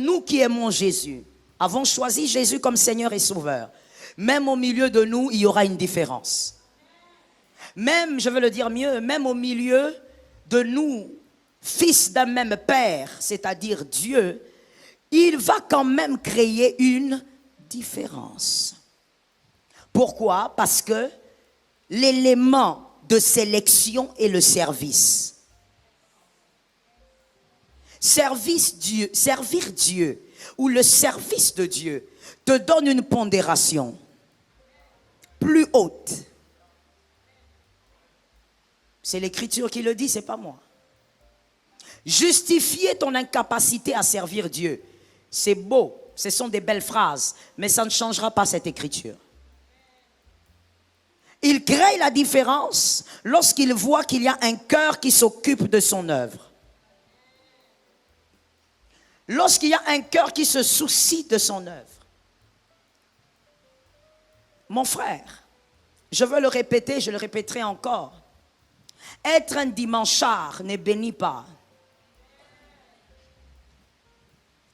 Nous qui aimons Jésus, avons choisi Jésus comme Seigneur et Sauveur. Même au milieu de nous, il y aura une différence. Même, je veux le dire mieux, même au milieu de nous, fils d'un même Père, c'est-à-dire Dieu, il va quand même créer une différence. Pourquoi? Parce que l'élément de sélection est le service. Servir Dieu ou le service de Dieu te donne une pondération plus haute. C'est l'Écriture qui le dit, c'est pas moi. Justifier ton incapacité à servir Dieu, c'est beau, ce sont des belles phrases, mais ça ne changera pas cette Écriture. Il crée la différence lorsqu'il voit qu'il y a un cœur qui s'occupe de son œuvre. Lorsqu'il y a un cœur qui se soucie de son œuvre. Mon frère, je veux le répéter, je le répéterai encore. Être un dimanchard ne bénit pas.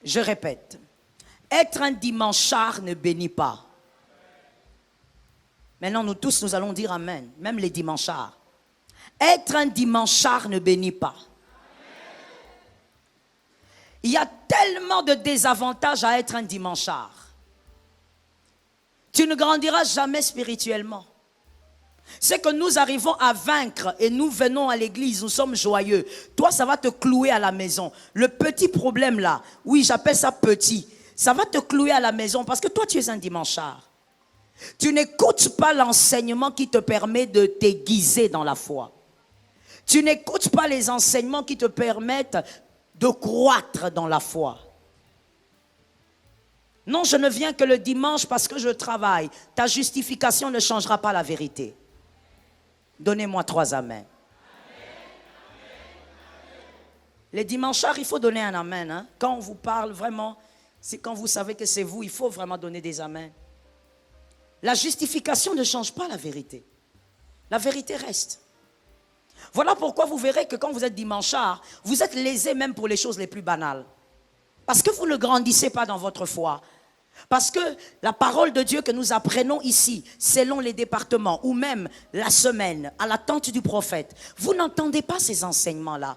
Je répète. Être un dimanchard ne bénit pas. Maintenant, nous tous, nous allons dire Amen, même les dimanchards. Être un dimanchard ne bénit pas. Il y a tellement de désavantages à être un dimanchard. Tu ne grandiras jamais spirituellement. C'est que nous arrivons à vaincre et nous venons à l'église, nous sommes joyeux. Toi, ça va te clouer à la maison. Le petit problème là, oui, j'appelle ça petit, ça va te clouer à la maison parce que toi, tu es un dimanchard. Tu n'écoutes pas l'enseignement qui te permet de t'aiguiser dans la foi. Tu n'écoutes pas les enseignements qui te permettent de croître dans la foi. Non, je ne viens que le dimanche parce que je travaille. Ta justification ne changera pas la vérité. Donnez-moi 3 amens. Les dimanchards, il faut donner un amen. Hein? Quand on vous parle vraiment, c'est quand vous savez que c'est vous, il faut vraiment donner des amens. La justification ne change pas la vérité. La vérité reste. Voilà pourquoi vous verrez que quand vous êtes dimanchard, vous êtes lésé même pour les choses les plus banales. Parce que vous ne grandissez pas dans votre foi. Parce que la parole de Dieu que nous apprenons ici, selon les départements, ou même la semaine, à la tente du prophète, vous n'entendez pas ces enseignements-là.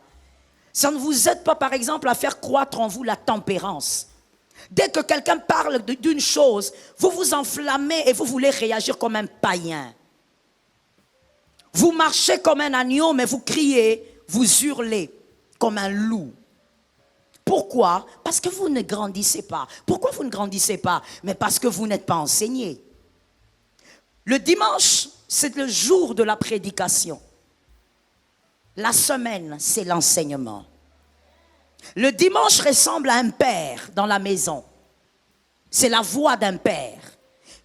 Ça ne vous aide pas, par exemple, à faire croître en vous la tempérance. Dès que quelqu'un parle d'une chose, vous vous enflammez et vous voulez réagir comme un païen. Vous marchez comme un agneau, mais vous criez, vous hurlez comme un loup. Pourquoi? Parce que vous ne grandissez pas. Pourquoi vous ne grandissez pas? Mais parce que vous n'êtes pas enseigné. Le dimanche, c'est le jour de la prédication. La semaine, c'est l'enseignement. Le dimanche ressemble à un père dans la maison. C'est la voix d'un père.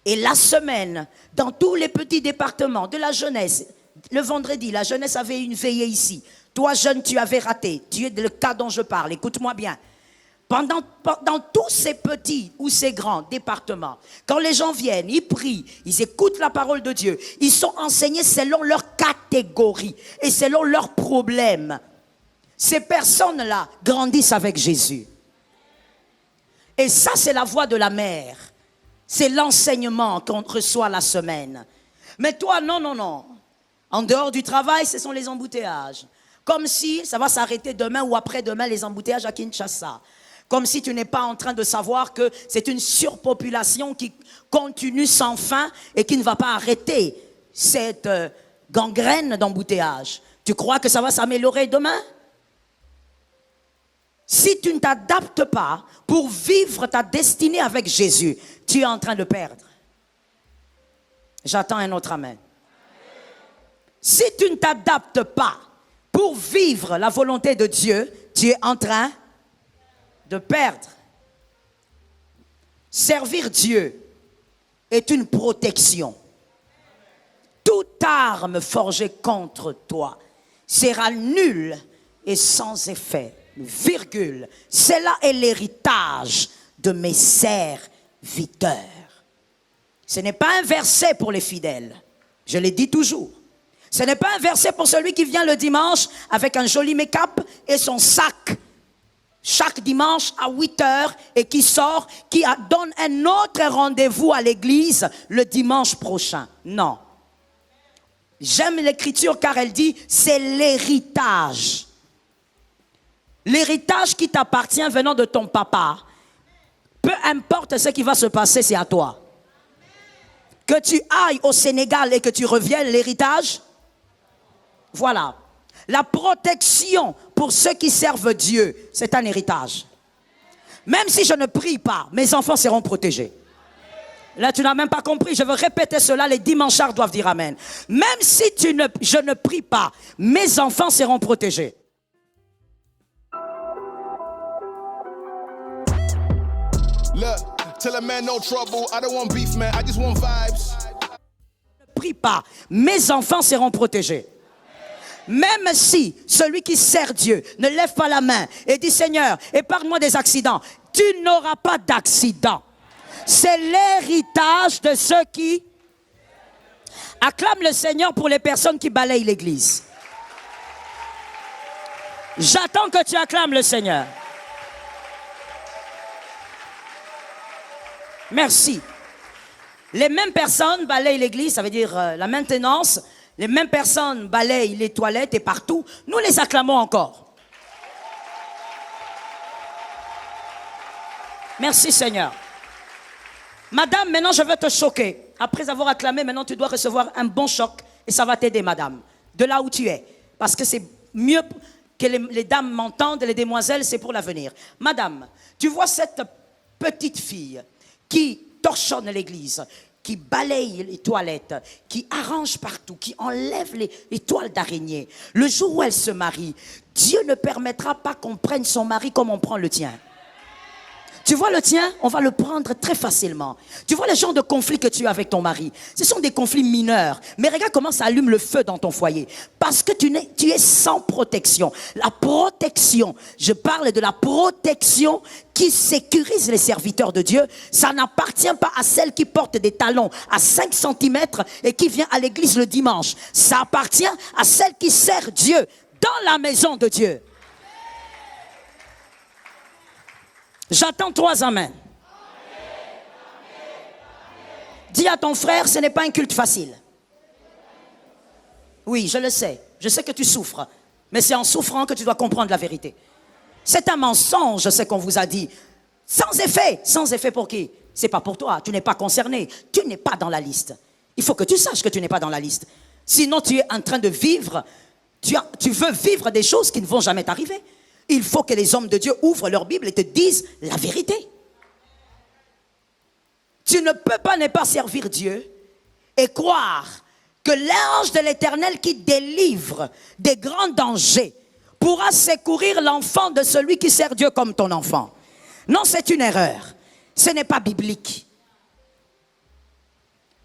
Et la semaine, dans tous les petits départements de la jeunesse, le vendredi, la jeunesse avait une veillée ici. Toi, jeune, tu avais raté. Tu es le cas dont je parle. Écoute-moi bien. Dans tous ces petits ou ces grands départements, quand les gens viennent, ils prient, ils écoutent la parole de Dieu, ils sont enseignés selon leur catégorie et selon leurs problèmes. Ces personnes-là grandissent avec Jésus. Et ça, c'est la voix de la mère. C'est l'enseignement qu'on reçoit la semaine. Mais toi, non. En dehors du travail, ce sont les embouteillages. Comme si ça va s'arrêter demain ou après-demain, les embouteillages à Kinshasa. Comme si tu n'es pas en train de savoir que c'est une surpopulation qui continue sans fin et qui ne va pas arrêter cette gangrène d'embouteillage. Tu crois que ça va s'améliorer demain? Si tu ne t'adaptes pas pour vivre ta destinée avec Jésus, tu es en train de perdre. J'attends un autre amen. Si tu ne t'adaptes pas pour vivre la volonté de Dieu, tu es en train de perdre. Servir Dieu est une protection. Toute arme forgée contre toi sera nulle et sans effet. Virgule. Cela est l'héritage de mes serviteurs. Ce n'est pas un verset pour les fidèles. Je l'ai dit toujours. Ce n'est pas un verset pour celui qui vient le dimanche avec un joli make-up et son sac chaque dimanche à 8 heures et qui sort, donne un autre rendez-vous à l'église le dimanche prochain. Non. J'aime l'écriture car elle dit, c'est l'héritage. L'héritage qui t'appartient venant de ton papa. Peu importe ce qui va se passer, c'est à toi. Que tu ailles au Sénégal et que tu reviennes, l'héritage, voilà. La protection pour ceux qui servent Dieu, c'est un héritage. Même si je ne prie pas, mes enfants seront protégés. Là, tu n'as même pas compris. Je veux répéter cela. Les dimanchards doivent dire Amen. Même si je ne prie pas, mes enfants seront protégés. Look, tell a man no trouble. I don't want beef, man. I just want vibes. Je ne prie pas, mes enfants seront protégés. Même si celui qui sert Dieu ne lève pas la main et dit Seigneur, épargne-moi des accidents, tu n'auras pas d'accident. C'est l'héritage de ceux qui acclament le Seigneur pour les personnes qui balayent l'église. J'attends que tu acclames le Seigneur. Merci. Les mêmes personnes balayent l'église, ça veut dire la maintenance. Les mêmes personnes balayent les toilettes et partout. Nous les acclamons encore. Merci Seigneur. Madame, maintenant je veux te choquer. Après avoir acclamé, maintenant tu dois recevoir un bon choc. Et ça va t'aider, madame. De là où tu es. Parce que c'est mieux que les dames m'entendent, les demoiselles, c'est pour l'avenir. Madame, tu vois cette petite fille qui torchonne l'église, qui balaye les toilettes, qui arrange partout, qui enlève les toiles d'araignée. Le jour où elle se marie, Dieu ne permettra pas qu'on prenne son mari comme on prend le tien. Tu vois le tien, on va le prendre très facilement. Tu vois le genre de conflit que tu as avec ton mari. Ce sont des conflits mineurs. Mais regarde comment ça allume le feu dans ton foyer. Parce que tu es sans protection. La protection, je parle de la protection qui sécurise les serviteurs de Dieu. Ça n'appartient pas à celle qui porte des talons à 5 cm et qui vient à l'église le dimanche. Ça appartient à celle qui sert Dieu dans la maison de Dieu. J'attends 3 amens. Dis à ton frère, ce n'est pas un culte facile. Oui, je le sais. Je sais que tu souffres. Mais c'est en souffrant que tu dois comprendre la vérité. C'est un mensonge, ce qu'on vous a dit. Sans effet. Sans effet pour qui? C'est pas pour toi. Tu n'es pas concerné. Tu n'es pas dans la liste. Il faut que tu saches que tu n'es pas dans la liste. Sinon, tu es en train de vivre. Tu veux vivre des choses qui ne vont jamais t'arriver. Il faut que les hommes de Dieu ouvrent leur Bible et te disent la vérité. Tu ne peux pas ne pas servir Dieu et croire que l'ange de l'Éternel qui délivre des grands dangers pourra secourir l'enfant de celui qui sert Dieu comme ton enfant. Non, c'est une erreur. Ce n'est pas biblique.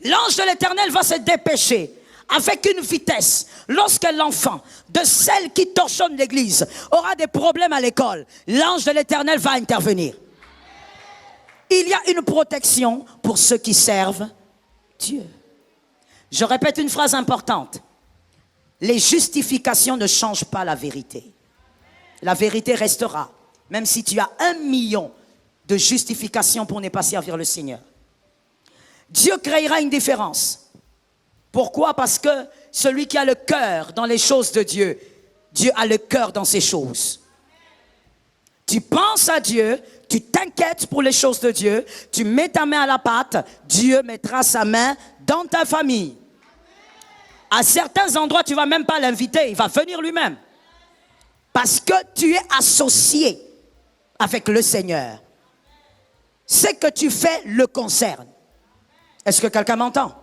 L'ange de l'Éternel va se dépêcher avec une vitesse. Lorsque l'enfant de celle qui torchonne l'église aura des problèmes à l'école, l'ange de l'Éternel va intervenir. Il y a une protection pour ceux qui servent Dieu. Je répète une phrase importante. Les justifications ne changent pas la vérité. La vérité restera, même si tu as 1 million de justifications pour ne pas servir le Seigneur. Dieu créera une différence. Pourquoi? Parce que celui qui a le cœur dans les choses de Dieu, Dieu a le cœur dans ses choses. Tu penses à Dieu, tu t'inquiètes pour les choses de Dieu, tu mets ta main à la pâte, Dieu mettra sa main dans ta famille. À certains endroits, tu ne vas même pas l'inviter, il va venir lui-même. Parce que tu es associé avec le Seigneur. Ce que tu fais le concerne. Est-ce que quelqu'un m'entend?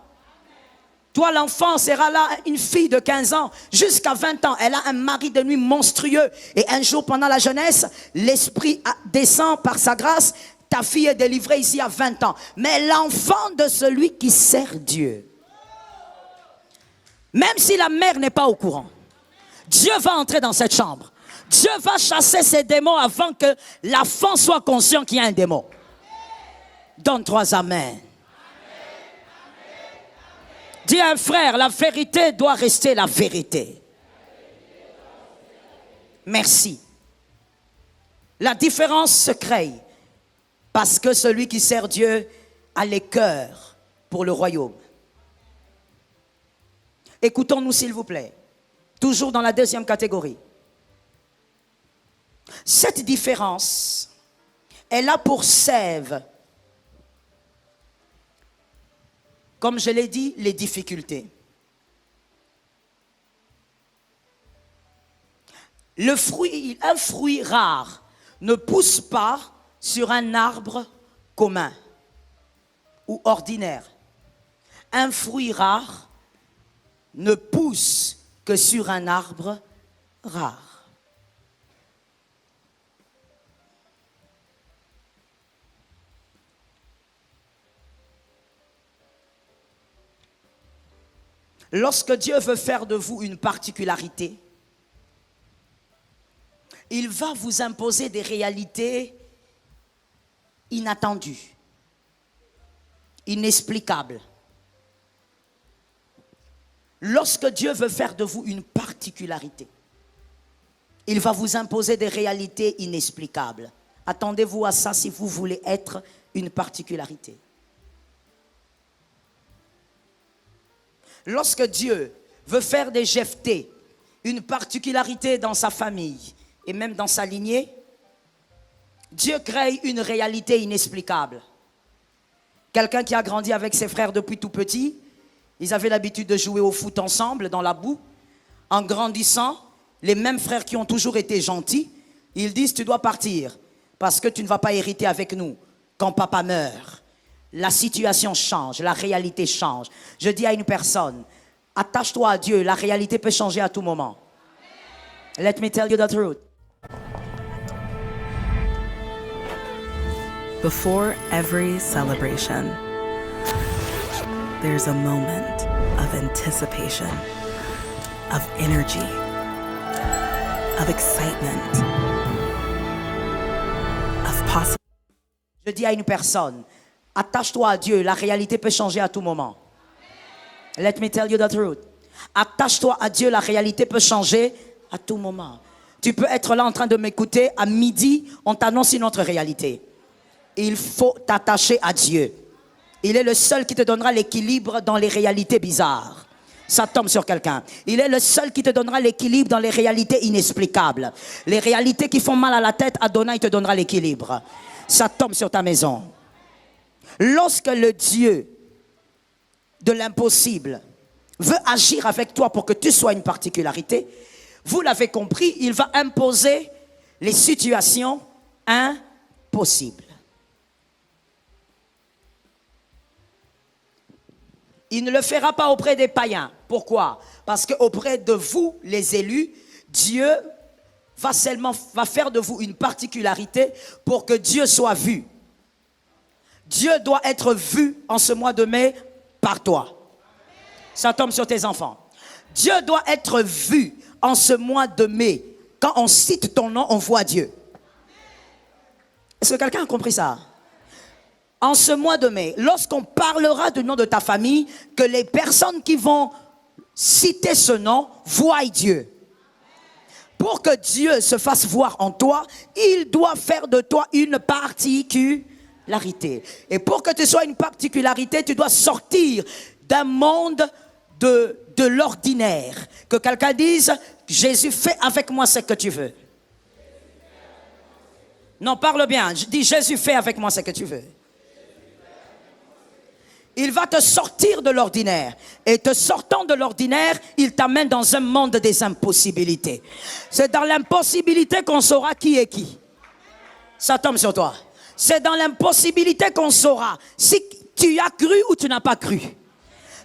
Toi, l'enfant sera là, une fille de 15 ans, jusqu'à 20 ans. Elle a un mari de nuit monstrueux. Et un jour, pendant la jeunesse, l'Esprit descend par sa grâce. Ta fille est délivrée ici à 20 ans. Mais l'enfant de celui qui sert Dieu, même si la mère n'est pas au courant, Dieu va entrer dans cette chambre. Dieu va chasser ces démons avant que l'enfant soit conscient qu'il y a un démon. Donne 3 amens. Dis à un frère, la vérité doit rester la vérité. Merci. La différence se crée parce que celui qui sert Dieu a les cœurs pour le royaume. Écoutons-nous s'il vous plaît. Toujours dans la deuxième catégorie. Cette différence, elle a pour sève, comme je l'ai dit, les difficultés. Un fruit rare ne pousse pas sur un arbre commun ou ordinaire. Un fruit rare ne pousse que sur un arbre rare. Lorsque Dieu veut faire de vous une particularité, il va vous imposer des réalités inattendues, inexplicables. Lorsque Dieu veut faire de vous une particularité, il va vous imposer des réalités inexplicables. Attendez-vous à ça si vous voulez être une particularité. Lorsque Dieu veut faire des Jephthé une particularité dans sa famille et même dans sa lignée, Dieu crée une réalité inexplicable. Quelqu'un qui a grandi avec ses frères depuis tout petit, ils avaient l'habitude de jouer au foot ensemble dans la boue. En grandissant, les mêmes frères qui ont toujours été gentils, ils disent tu dois partir parce que tu ne vas pas hériter avec nous quand papa meurt. La situation change, la réalité change. Je dis à une personne, attache-toi à Dieu, la réalité peut changer à tout moment. Let me tell you the truth. Before every celebration, there's a moment of anticipation, of energy, of excitement, of possibility. Je dis à une personne, attache-toi à Dieu, la réalité peut changer à tout moment. Let me tell you the truth. Attache-toi à Dieu, la réalité peut changer à tout moment. Tu peux être là en train de m'écouter, à midi, on t'annonce une autre réalité. Il faut t'attacher à Dieu. Il est le seul qui te donnera l'équilibre dans les réalités bizarres. Ça tombe sur quelqu'un. Il est le seul qui te donnera l'équilibre dans les réalités inexplicables. Les réalités qui font mal à la tête, Adonai te donnera l'équilibre. Ça tombe sur ta maison. Lorsque le Dieu de l'impossible veut agir avec toi pour que tu sois une particularité, vous l'avez compris, il va imposer les situations impossibles. Il ne le fera pas auprès des païens. Pourquoi? Parce qu'auprès de vous, les élus, Dieu va faire de vous une particularité pour que Dieu soit vu. Dieu doit être vu en ce mois de mai par toi. Ça tombe sur tes enfants. Dieu doit être vu en ce mois de mai. Quand on cite ton nom, on voit Dieu. Est-ce que quelqu'un a compris ça? En ce mois de mai, lorsqu'on parlera du nom de ta famille, que les personnes qui vont citer ce nom voient Dieu. Pour que Dieu se fasse voir en toi, il doit faire de toi une particularité. Et pour que tu sois une particularité, tu dois sortir d'un monde de l'ordinaire. Que quelqu'un dise, Jésus, fais avec moi ce que tu veux. Non, parle bien. Je dis, Jésus, fais avec moi ce que tu veux. Il va te sortir de l'ordinaire. Et te sortant de l'ordinaire, il t'amène dans un monde des impossibilités. C'est dans l'impossibilité qu'on saura qui est qui. Ça tombe sur toi. C'est dans l'impossibilité qu'on saura si tu as cru ou tu n'as pas cru.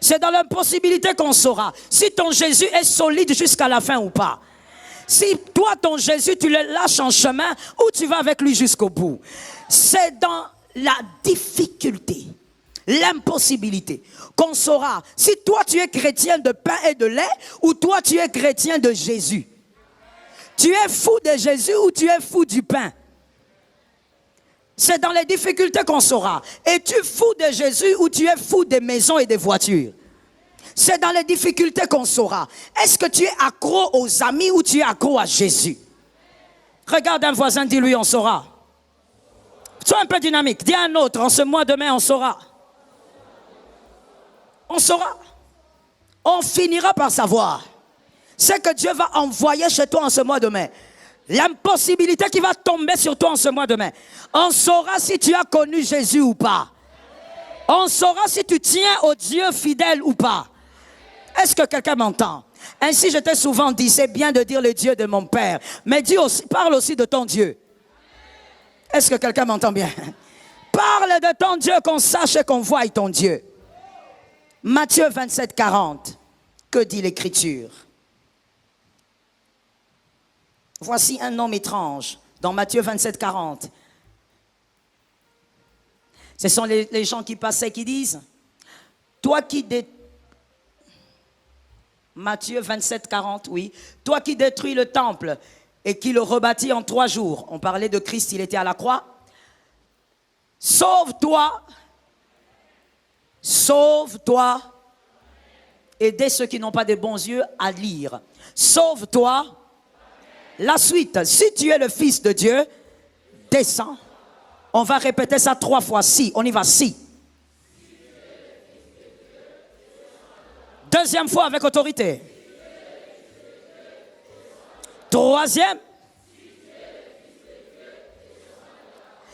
C'est dans l'impossibilité qu'on saura si ton Jésus est solide jusqu'à la fin ou pas. Si toi, ton Jésus, tu le lâches en chemin ou tu vas avec lui jusqu'au bout. C'est dans la difficulté, l'impossibilité qu'on saura si toi tu es chrétien de pain et de lait ou toi tu es chrétien de Jésus. Tu es fou de Jésus ou tu es fou du pain. C'est dans les difficultés qu'on saura. Es-tu fou de Jésus ou tu es fou des maisons et des voitures? C'est dans les difficultés qu'on saura. Est-ce que tu es accro aux amis ou tu es accro à Jésus? Regarde un voisin, dis-lui, on saura. Sois un peu dynamique. Dis à un autre, en ce mois de mai, on saura. On saura. On finira par savoir. C'est que Dieu va envoyer chez toi en ce mois de mai. L'impossibilité qui va tomber sur toi en ce mois de mai. On saura si tu as connu Jésus ou pas. On saura si tu tiens au Dieu fidèle ou pas. Est-ce que quelqu'un m'entend? Ainsi, je t'ai souvent dit, c'est bien de dire le Dieu de mon Père, mais dis aussi, parle aussi de ton Dieu. Est-ce que quelqu'un m'entend bien? Parle de ton Dieu, qu'on sache et qu'on voie ton Dieu. Matthieu 27, 40. Que dit l'Écriture? Voici un homme étrange dans Matthieu 27, 40. Ce sont les gens qui passaient qui disent, toi qui Matthieu 27, 40, oui. Toi qui détruis le temple et qui le rebâtis en 3 jours. On parlait de Christ, il était à la croix. Sauve-toi. Sauve-toi. Aidez ceux qui n'ont pas de bons yeux à lire. Sauve-toi. La suite, si tu es le Fils de Dieu, descends. On va répéter ça 3 fois. Si, on y va, si. Deuxième fois avec autorité. Troisième.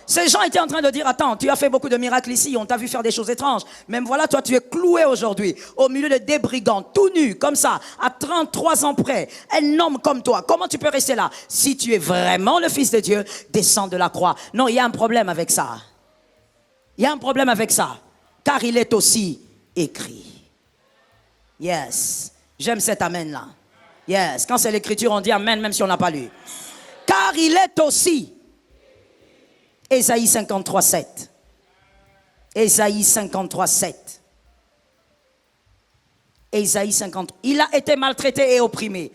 Ces gens étaient en train de dire, attends, tu as fait beaucoup de miracles ici, on t'a vu faire des choses étranges. Même voilà, toi, tu es cloué aujourd'hui, au milieu de des brigands, tout nu, comme ça, à 33 ans près. Un homme comme toi, comment tu peux rester là? Si tu es vraiment le Fils de Dieu, descends de la croix. Non, il y a un problème avec ça. Il y a un problème avec ça. Car il est aussi écrit. Yes. J'aime cet amen-là. Yes. Quand c'est l'écriture, on dit amen, même si on n'a pas lu. Car il est aussi. Ésaïe 53, 7. Ésaïe 53, 7. Ésaïe 53. Il a été maltraité et opprimé.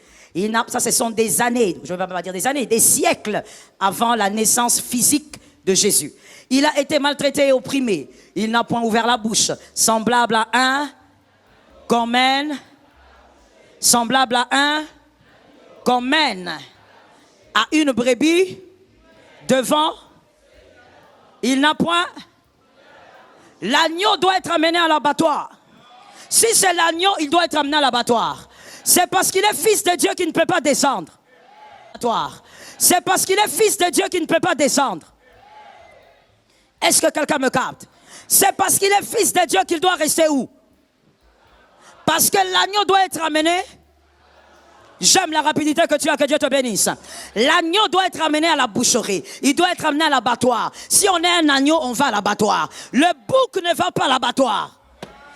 Ça, ce sont des années, je ne vais pas dire des années, des siècles avant la naissance physique de Jésus. Il a été maltraité et opprimé. Il n'a point ouvert la bouche. Semblable à un qu'on mène. Semblable à un qu'on mène à une brebis devant. Il n'a point. L'agneau doit être amené à l'abattoir. Si c'est l'agneau, il doit être amené à l'abattoir. C'est parce qu'il est fils de Dieu qu'il ne peut pas descendre. C'est parce qu'il est fils de Dieu qu'il ne peut pas descendre. Est-ce que quelqu'un me capte? C'est parce qu'il est fils de Dieu qu'il doit rester où? Parce que l'agneau doit être amené. J'aime la rapidité que tu as, que Dieu te bénisse. L'agneau doit être amené à la boucherie. Il doit être amené à l'abattoir. Si on est un agneau, on va à l'abattoir. Le bouc ne va pas à l'abattoir.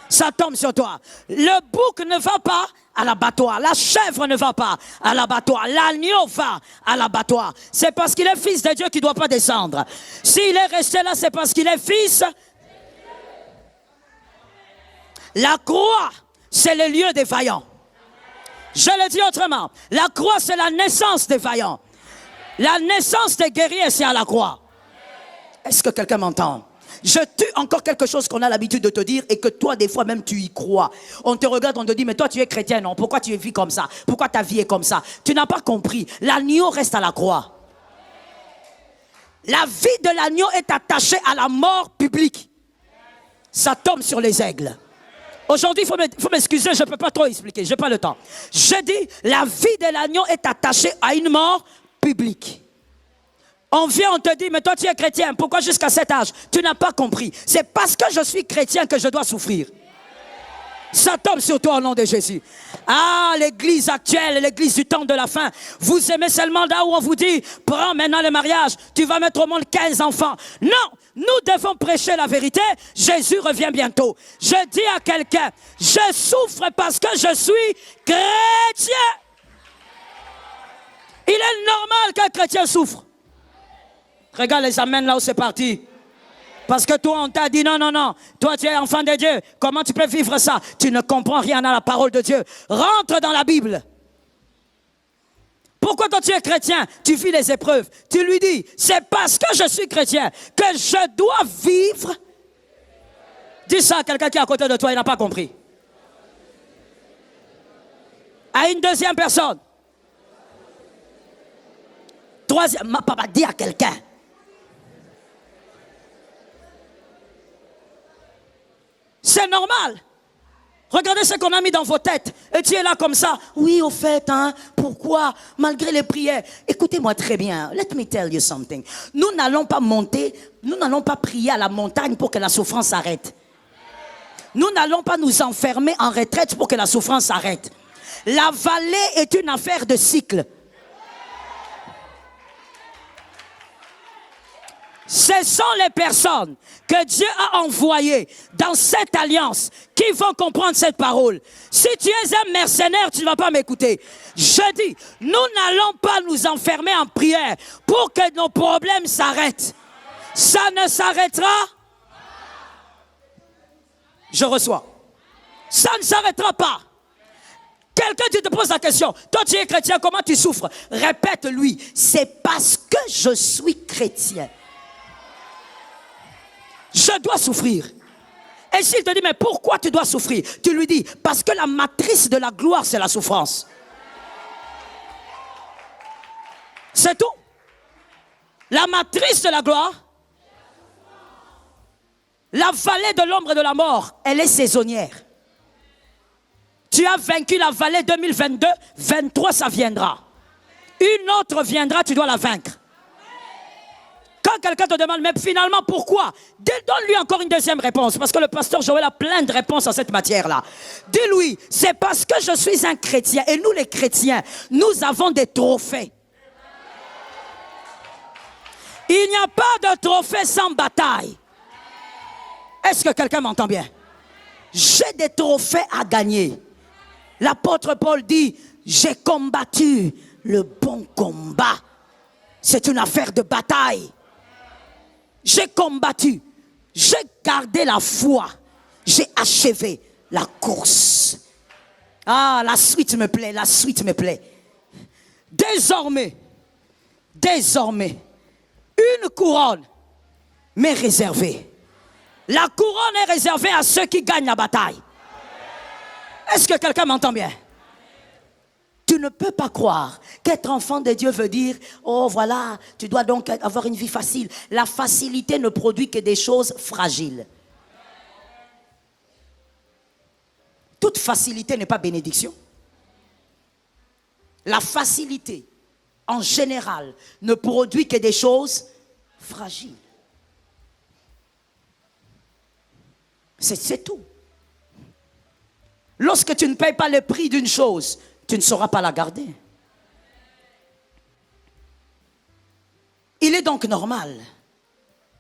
Ça tombe sur toi. Le bouc ne va pas à l'abattoir. La chèvre ne va pas à l'abattoir. L'agneau va à l'abattoir. C'est parce qu'il est fils de Dieu qu'il ne doit pas descendre. S'il est resté là, c'est parce qu'il est fils. La croix, c'est le lieu des vaillants. Je le dis autrement. La croix, c'est la naissance des vaillants. La naissance des guerriers, c'est à la croix. Est-ce que quelqu'un m'entend? Je tue encore quelque chose qu'on a l'habitude de te dire et que toi, des fois même, tu y crois. On te regarde, on te dit, mais toi, tu es chrétien, non? Pourquoi tu vis comme ça? Pourquoi ta vie est comme ça? Tu n'as pas compris. L'agneau reste à la croix. La vie de l'agneau est attachée à la mort publique. Ça tombe sur les aigles. Aujourd'hui, il faut m'excuser, je ne peux pas trop expliquer, je n'ai pas le temps. Je dis, la vie de l'agneau est attachée à une mort publique. On vient, on te dit, mais toi tu es chrétien, pourquoi jusqu'à cet âge? Tu n'as pas compris. C'est parce que je suis chrétien que je dois souffrir. Ça tombe sur toi au nom de Jésus. Ah, l'église actuelle, l'église du temps de la fin. Vous aimez seulement là où on vous dit, prends maintenant le mariage, tu vas mettre au monde 15 enfants. Non, nous devons prêcher la vérité. Jésus revient bientôt. Je dis à quelqu'un, je souffre parce que je suis chrétien. Il est normal qu'un chrétien souffre. Regarde les amens là où c'est parti. Parce que toi, on t'a dit non, non, non. Toi, tu es enfant de Dieu. Comment tu peux vivre ça? Tu ne comprends rien à la parole de Dieu. Rentre dans la Bible. Pourquoi toi, tu es chrétien? Tu vis les épreuves. Tu lui dis, c'est parce que je suis chrétien que je dois vivre. Dis ça à quelqu'un qui est à côté de toi, il n'a pas compris. À une deuxième personne. Troisième, ma papa dit à quelqu'un. C'est normal. Regardez ce qu'on a mis dans vos têtes. Et tu es là comme ça. Oui, au fait, pourquoi? Malgré les prières. Écoutez-moi très bien. Let me tell you something. Nous n'allons pas monter, nous n'allons pas prier à la montagne pour que la souffrance s'arrête. Nous n'allons pas nous enfermer en retraite pour que la souffrance s'arrête. La vallée est une affaire de cycle. Ce sont les personnes que Dieu a envoyées dans cette alliance qui vont comprendre cette parole. Si tu es un mercenaire, tu ne vas pas m'écouter. Je dis, nous n'allons pas nous enfermer en prière pour que nos problèmes s'arrêtent. Ça ne s'arrêtera. Je reçois. Ça ne s'arrêtera pas. Quelqu'un, tu te poses la question. Toi, tu es chrétien, comment tu souffres? Répète-lui. C'est parce que je suis chrétien. Je dois souffrir. Et s'il te dit, mais pourquoi tu dois souffrir? Tu lui dis, parce que la matrice de la gloire, c'est la souffrance. C'est tout. La matrice de la gloire, la vallée de l'ombre et de la mort, elle est saisonnière. Tu as vaincu la vallée 2022, 2023, ça viendra. Une autre viendra, tu dois la vaincre. Quand quelqu'un te demande, mais finalement, pourquoi? Donne-lui encore une deuxième réponse, parce que le pasteur Joël a plein de réponses à cette matière-là. Dis-lui, c'est parce que je suis un chrétien, et nous les chrétiens, nous avons des trophées. Il n'y a pas de trophée sans bataille. Est-ce que quelqu'un m'entend bien? J'ai des trophées à gagner. L'apôtre Paul dit, j'ai combattu le bon combat. C'est une affaire de bataille. J'ai combattu, j'ai gardé la foi, j'ai achevé la course. Ah, la suite me plaît, la suite me plaît. Désormais, une couronne m'est réservée. La couronne est réservée à ceux qui gagnent la bataille. Est-ce que quelqu'un m'entend bien? Tu ne peux pas croire qu'être enfant de Dieu veut dire, oh voilà, tu dois donc avoir une vie facile. La facilité ne produit que des choses fragiles. Toute facilité n'est pas bénédiction. La facilité, en général, ne produit que des choses fragiles. C'est tout. Lorsque tu ne payes pas le prix d'une chose, tu ne sauras pas la garder. Il est donc normal,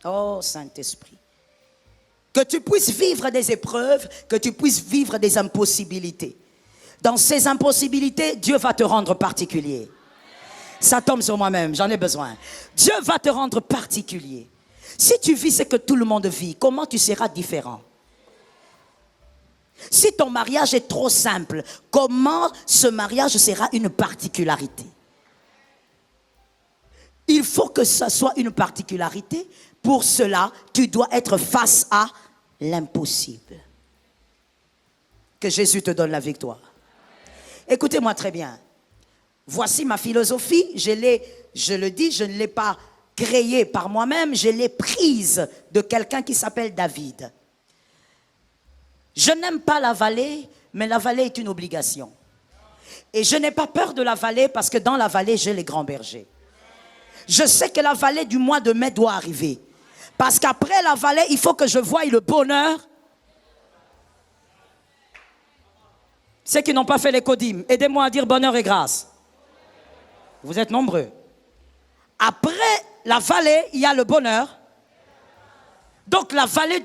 oh Saint-Esprit, que tu puisses vivre des épreuves, que tu puisses vivre des impossibilités. Dans ces impossibilités, Dieu va te rendre particulier. Ça tombe sur moi-même, j'en ai besoin. Dieu va te rendre particulier. Si tu vis ce que tout le monde vit, comment tu seras différent? Si ton mariage est trop simple, comment ce mariage sera une particularité? Il faut que ça soit une particularité. Pour cela, tu dois être face à l'impossible. Que Jésus te donne la victoire. Écoutez-moi très bien. Voici ma philosophie. Je le dis, je ne l'ai pas créée par moi-même. Je l'ai prise de quelqu'un qui s'appelle David. Je n'aime pas la vallée, mais la vallée est une obligation. Et je n'ai pas peur de la vallée parce que dans la vallée, j'ai les grands bergers. Je sais que la vallée du mois de mai doit arriver. Parce qu'après la vallée, il faut que je voie le bonheur. Ceux qui n'ont pas fait les codymes, aidez-moi à dire bonheur et grâce. Vous êtes nombreux. Après la vallée, il y a le bonheur. Donc la vallée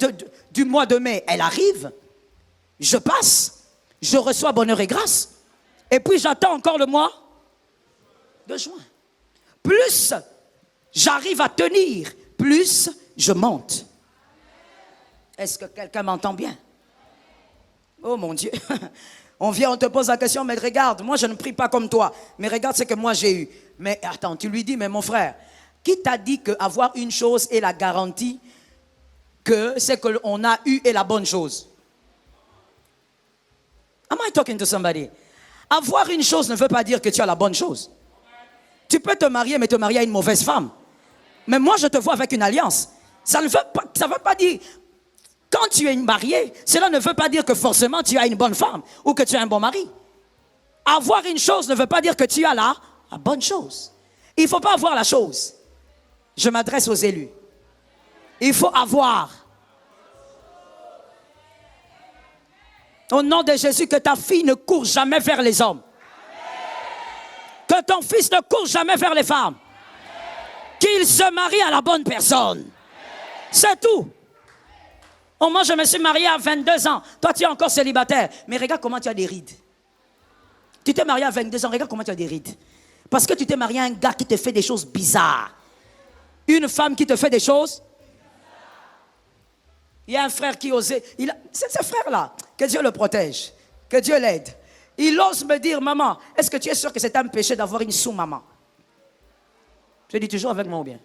du mois de mai, elle arrive. Je passe, je reçois bonheur et grâce. Et puis j'attends encore le mois de juin. Plus j'arrive à tenir, plus je monte. Est-ce que quelqu'un m'entend bien? Oh mon Dieu. On vient, on te pose la question, mais regarde, moi je ne prie pas comme toi. Mais regarde ce que moi j'ai eu. Mais attends, tu lui dis, mais mon frère, qui t'a dit qu'avoir une chose est la garantie que ce qu'on a eu est la bonne chose? Am I talking to somebody? Avoir une chose ne veut pas dire que tu as la bonne chose. Tu peux te marier, mais te marier à une mauvaise femme. Mais moi, je te vois avec une alliance. Ça ne veut pas dire... Quand tu es marié, cela ne veut pas dire que forcément tu as une bonne femme ou que tu as un bon mari. Avoir une chose ne veut pas dire que tu as la bonne chose. Il ne faut pas avoir la chose. Je m'adresse aux élus. Il faut avoir. Au nom de Jésus, que ta fille ne court jamais vers les hommes. Que ton fils ne court jamais vers les femmes. Qu'il se marie à la bonne personne. C'est tout. Oh, moi, je me suis marié à 22 ans. Toi, tu es encore célibataire. Mais regarde comment tu as des rides. Tu t'es marié à 22 ans. Regarde comment tu as des rides. Parce que tu t'es marié à un gars qui te fait des choses bizarres. Une femme qui te fait des choses. Il y a un frère qui osait. C'est ce frère-là. Que Dieu le protège. Que Dieu l'aide. Il ose me dire, maman, est-ce que tu es sûr que c'est un péché d'avoir une sous-maman? Je dis toujours avec moi ou bien?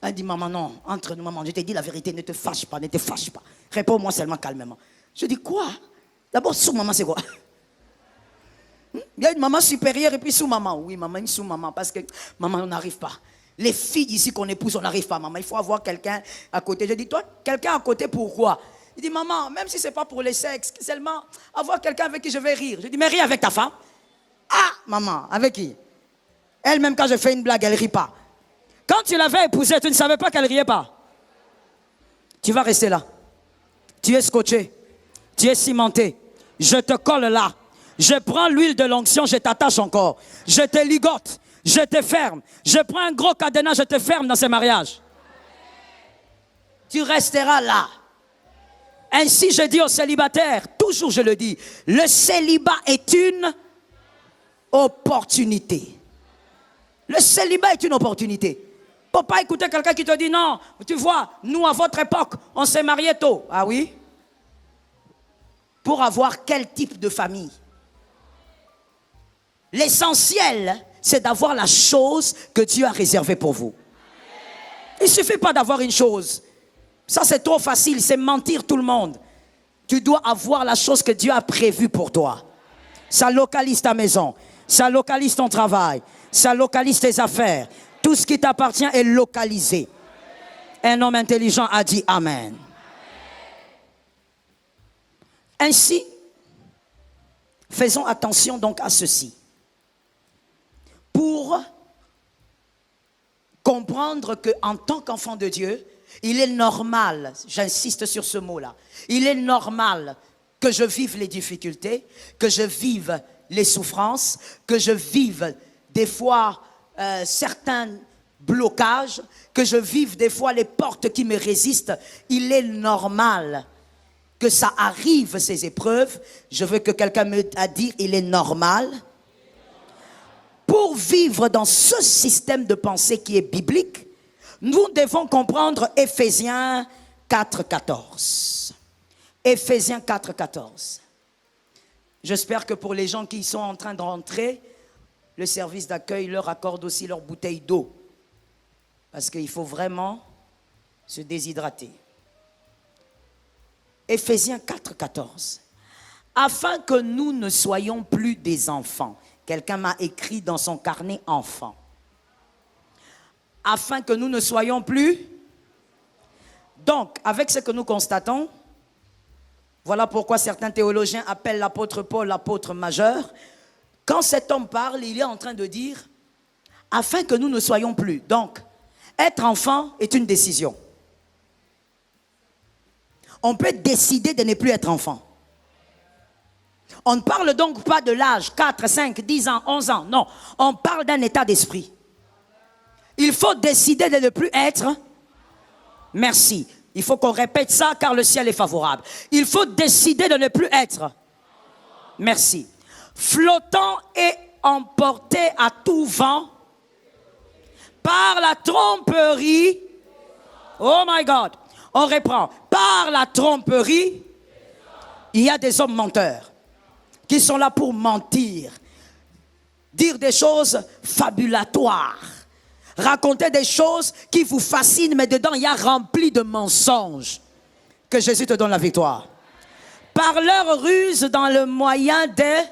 Elle dit, maman, non, entre nous, maman, je t'ai dit la vérité, ne te fâche pas, ne te fâche pas. Réponds-moi seulement calmement. Je dis, quoi? D'abord, sous-maman, c'est quoi? Il y a une maman supérieure et puis sous-maman. Oui, maman, une sous-maman, parce que, maman, on n'arrive pas. Les filles ici qu'on épouse, on n'arrive pas, maman. Il faut avoir quelqu'un à côté. Je dis, toi, quelqu'un à côté, pourquoi? Il dit, maman, même si ce n'est pas pour les sexes, seulement avoir quelqu'un avec qui je vais rire. Je dis, mais ris avec ta femme. Ah, maman, avec qui? Elle-même, quand je fais une blague, elle ne rit pas. Quand tu l'avais épousée, tu ne savais pas qu'elle ne riait pas. Tu vas rester là. Tu es scotché. Tu es cimenté. Je te colle là. Je prends l'huile de l'onction, je t'attache encore. Je te ligote. Je te ferme. Je prends un gros cadenas, je te ferme dans ce mariage. Tu resteras là. Ainsi, je dis aux célibataires, toujours je le dis, le célibat est une opportunité. Le célibat est une opportunité. Il ne faut pas écouter quelqu'un qui te dit non, tu vois, nous à votre époque, on s'est mariés tôt. Ah oui? Pour avoir quel type de famille? L'essentiel, c'est d'avoir la chose que Dieu a réservée pour vous. Il ne suffit pas d'avoir une chose. Ça, c'est trop facile, c'est mentir tout le monde. Tu dois avoir la chose que Dieu a prévue pour toi. Ça localise ta maison, ça localise ton travail, ça localise tes affaires. Tout ce qui t'appartient est localisé. Un homme intelligent a dit Amen. Ainsi, faisons attention donc à ceci. Pour comprendre qu'en tant qu'enfant de Dieu, il est normal, j'insiste sur ce mot-là, il est normal que je vive les difficultés, que je vive les souffrances, que je vive des fois certains blocages, que je vive des fois les portes qui me résistent. Il est normal que ça arrive, ces épreuves. Je veux que quelqu'un me dise, il est normal. Pour vivre dans ce système de pensée qui est biblique, nous devons comprendre Éphésiens 4,14. Éphésiens 4,14. J'espère que pour les gens qui sont en train de rentrer, le service d'accueil leur accorde aussi leur bouteille d'eau. Parce qu'il faut vraiment se déshydrater. Éphésiens 4,14. Afin que nous ne soyons plus des enfants. Quelqu'un m'a écrit dans son carnet enfant. Afin que nous ne soyons plus. Donc, avec ce que nous constatons, voilà pourquoi certains théologiens appellent l'apôtre Paul l'apôtre majeur. Quand cet homme parle, il est en train de dire, afin que nous ne soyons plus. Donc, être enfant est une décision. On peut décider de ne plus être enfant. On ne parle donc pas de l'âge, 4, 5, 10 ans, 11 ans. Non, on parle d'un état d'esprit. Il faut décider de ne plus être. Merci. Il faut qu'on répète ça car le ciel est favorable. Il faut décider de ne plus être. Merci. Flottant et emporté à tout vent par la tromperie. Oh my God. On reprend. Par la tromperie, il y a des hommes menteurs qui sont là pour mentir, dire des choses fabulatoires, raconter des choses qui vous fascinent, mais dedans il y a rempli de mensonges. Que Jésus te donne la victoire. Par leur ruse dans le moyen des...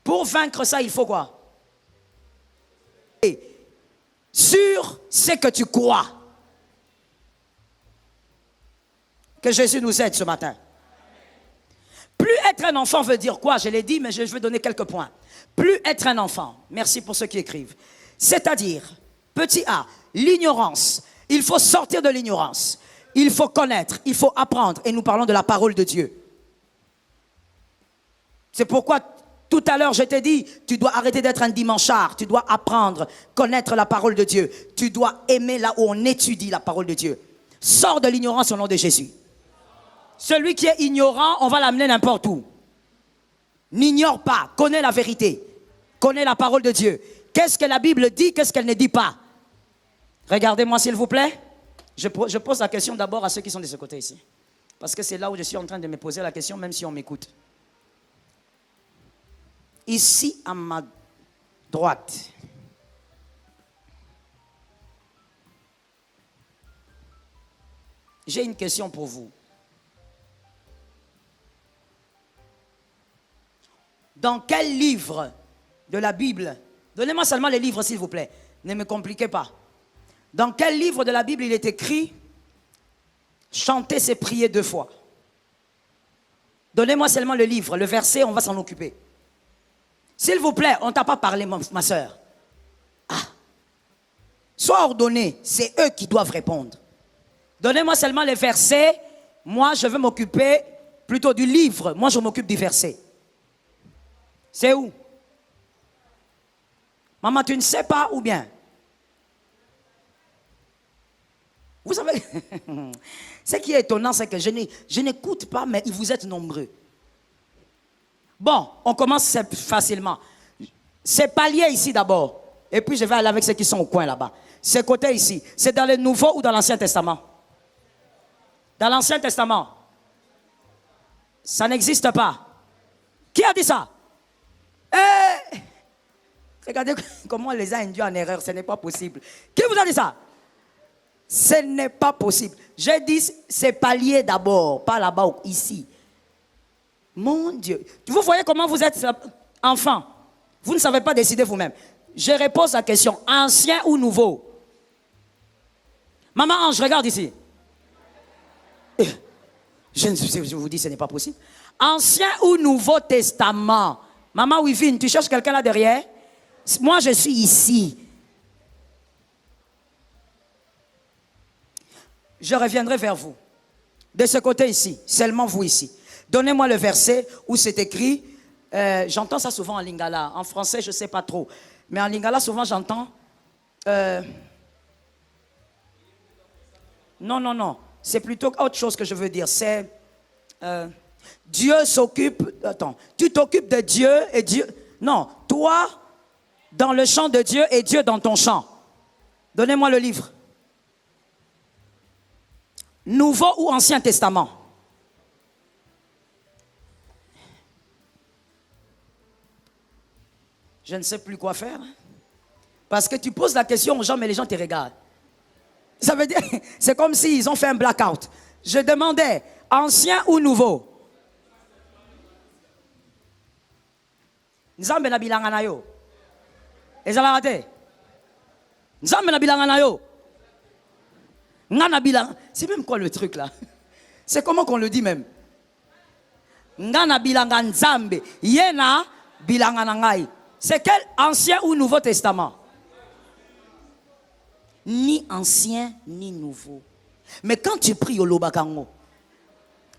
Pour vaincre ça, il faut quoi? Et sur ce que tu crois. Que Jésus nous aide ce matin. Plus être un enfant veut dire quoi? Je l'ai dit, mais je vais donner quelques points. Plus être un enfant, merci pour ceux qui écrivent. C'est-à-dire, petit a, l'ignorance. Il faut sortir de l'ignorance. Il faut connaître, il faut apprendre. Et nous parlons de la parole de Dieu. C'est pourquoi tout à l'heure je t'ai dit, tu dois arrêter d'être un dimanchard. Tu dois apprendre, connaître la parole de Dieu. Tu dois aimer là où on étudie la parole de Dieu. Sors de l'ignorance au nom de Jésus. Celui qui est ignorant, on va l'amener n'importe où. N'ignore pas, connais la vérité. Connais la parole de Dieu. Qu'est-ce que la Bible dit, qu'est-ce qu'elle ne dit pas? Regardez-moi s'il vous plaît. Je pose la question d'abord à ceux qui sont de ce côté ici. Parce que c'est là où je suis en train de me poser la question, même si on m'écoute. Ici, à ma droite, j'ai une question pour vous. Dans quel livre de la Bible, donnez-moi seulement les livres s'il vous plaît, ne me compliquez pas. Dans quel livre de la Bible il est écrit « Chanter, c'est prier 2 fois ». Donnez-moi seulement le livre, le verset, on va s'en occuper. S'il vous plaît, on ne t'a pas parlé, ma soeur. Ah. Sois ordonné, c'est eux qui doivent répondre. Donnez-moi seulement les versets, moi je veux m'occuper plutôt du livre, moi je m'occupe du verset. C'est où? Maman, tu ne sais pas ou bien? Vous savez, ce qui est étonnant, c'est que je n'écoute pas, mais vous êtes nombreux. Bon, on commence facilement. C'est palier ici d'abord. Et puis je vais aller avec ceux qui sont au coin là-bas. Ce côté ici, c'est dans le Nouveau ou dans l'Ancien Testament? Dans l'Ancien Testament. Ça n'existe pas. Qui a dit ça? Regardez comment on les a induits en erreur. Ce n'est pas possible. Qui vous a dit ça? Ce n'est pas possible. J'ai dit, c'est palier d'abord, pas là-bas, ici. Mon Dieu. Vous voyez comment vous êtes enfant. Vous ne savez pas décider vous-même. Je repose la question, ancien ou nouveau? Maman Ange, regarde ici. Je vous dis, ce n'est pas possible. Ancien ou Nouveau Testament? Maman Wivine, tu cherches quelqu'un là derrière? Moi, je suis ici. Je reviendrai vers vous. De ce côté ici, seulement vous ici. Donnez-moi le verset où c'est écrit. J'entends ça souvent en lingala. En français, je ne sais pas trop. Mais en lingala, souvent, j'entends... Non. C'est plutôt autre chose que je veux dire. C'est... Dieu s'occupe... Attends. Tu t'occupes de Dieu et Dieu... Non. Toi, dans le champ de Dieu et Dieu dans ton champ. Donnez-moi le livre. Nouveau ou Ancien Testament? Je ne sais plus quoi faire. Parce que tu poses la question aux gens, mais les gens te regardent. Ça veut dire, c'est comme s'ils ont fait un blackout. Je demandais, ancien ou nouveau? Nzambe na bilanga na yo. Ezala raté. Nzambe na bilanga na yo. Ngana bilanga. C'est même quoi le truc là? C'est comment qu'on le dit même? Ngana bilanga nzambe. Yena bilanga na ngai. C'est quel Ancien ou Nouveau Testament? Ni ancien, ni nouveau. Mais quand tu pries au loba kango,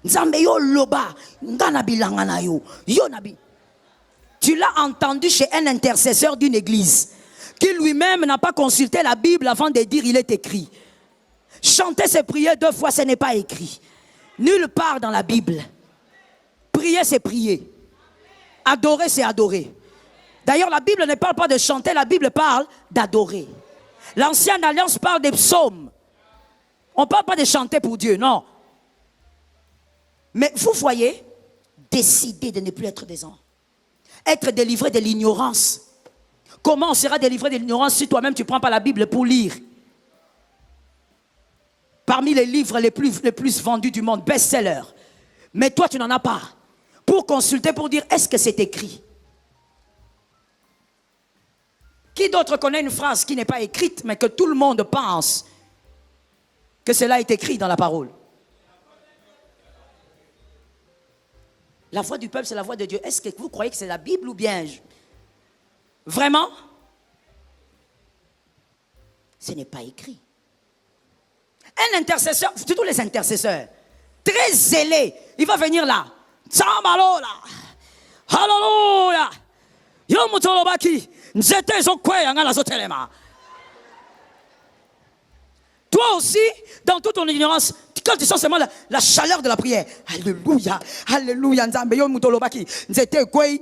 nzambe yo loba, ngana bilanga na yo, yo nabi. Tu l'as entendu chez un intercesseur d'une église qui lui-même n'a pas consulté la Bible avant de dire il est écrit. Chanter c'est prier 2 fois, ce n'est pas écrit. Nulle part dans la Bible. Prier c'est prier. Adorer c'est adorer. D'ailleurs la Bible ne parle pas de chanter, la Bible parle d'adorer. L'ancienne alliance parle des psaumes. On ne parle pas de chanter pour Dieu, non. Mais vous voyez, décider de ne plus être des hommes. Être délivré de l'ignorance. Comment on sera délivré de l'ignorance si toi-même tu ne prends pas la Bible pour lire? Parmi les livres les plus vendus du monde, best-sellers. Mais toi tu n'en as pas. Pour consulter, pour dire est-ce que c'est écrit? Qui d'autre connaît une phrase qui n'est pas écrite, mais que tout le monde pense que cela est écrit dans la parole? La voix du peuple, c'est la voix de Dieu. Est-ce que vous croyez que c'est la Bible ou bien? Vraiment? Ce n'est pas écrit. Un intercesseur, surtout les intercesseurs, très zélés, il va venir là. Tsamalola. Hallelujah. Yomutolobaki. Nzete zokwe yanga zotelema. Toi aussi, dans toute ton ignorance, quand tu sens seulement la chaleur de la prière, Alléluia, Alléluia, Nzambe yomutolobaki. Nzete kwe.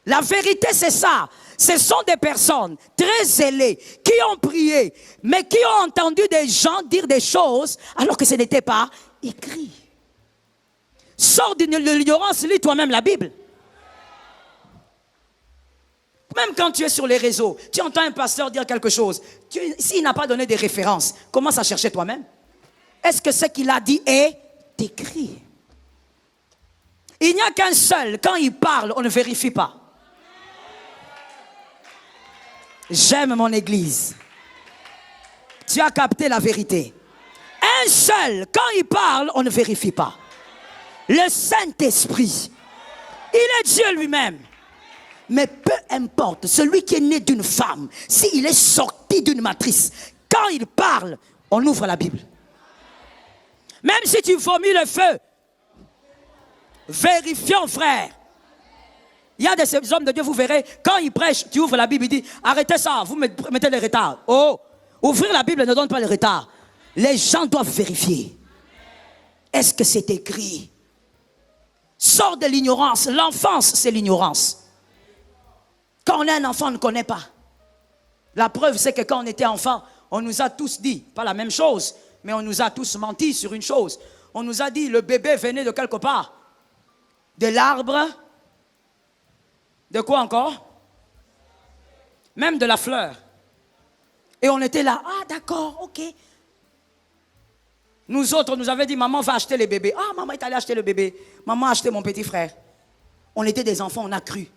La vérité, c'est ça. Ce sont des personnes très zélées qui ont prié, mais qui ont entendu des gens dire des choses alors que ce n'était pas écrit. Sors de l'ignorance, lis toi-même la Bible. Même quand tu es sur les réseaux, tu entends un pasteur dire quelque chose. S'il n'a pas donné des références, commence à chercher toi-même. Est-ce que ce qu'il a dit est écrit? Il n'y a qu'un seul. Quand il parle, on ne vérifie pas. J'aime mon église. Tu as capté la vérité. Un seul, quand il parle, on ne vérifie pas. Le Saint-Esprit, il est Dieu lui-même. Mais peu importe, celui qui est né d'une femme, s'il est sorti d'une matrice, quand il parle, on ouvre la Bible. Même si tu vomis le feu, vérifions, frère. Il y a des hommes de Dieu, vous verrez, quand ils prêchent, tu ouvres la Bible, il dit, arrêtez ça, vous mettez les retards. Oh, ouvrir la Bible ne donne pas les retards. Les gens doivent vérifier. Est-ce que c'est écrit? Sors de l'ignorance. L'enfance, c'est l'ignorance. Quand on est un enfant, on ne connaît pas. La preuve, c'est que quand on était enfant, on nous a tous dit, pas la même chose, mais on nous a tous menti sur une chose. On nous a dit, le bébé venait de quelque part. De l'arbre. De quoi encore? Même de la fleur. Et on était là, ah d'accord, ok. Nous autres, on nous avait dit, maman va acheter les bébés. Ah, maman est allée acheter le bébé. Maman a acheté mon petit frère. On était des enfants, on a cru.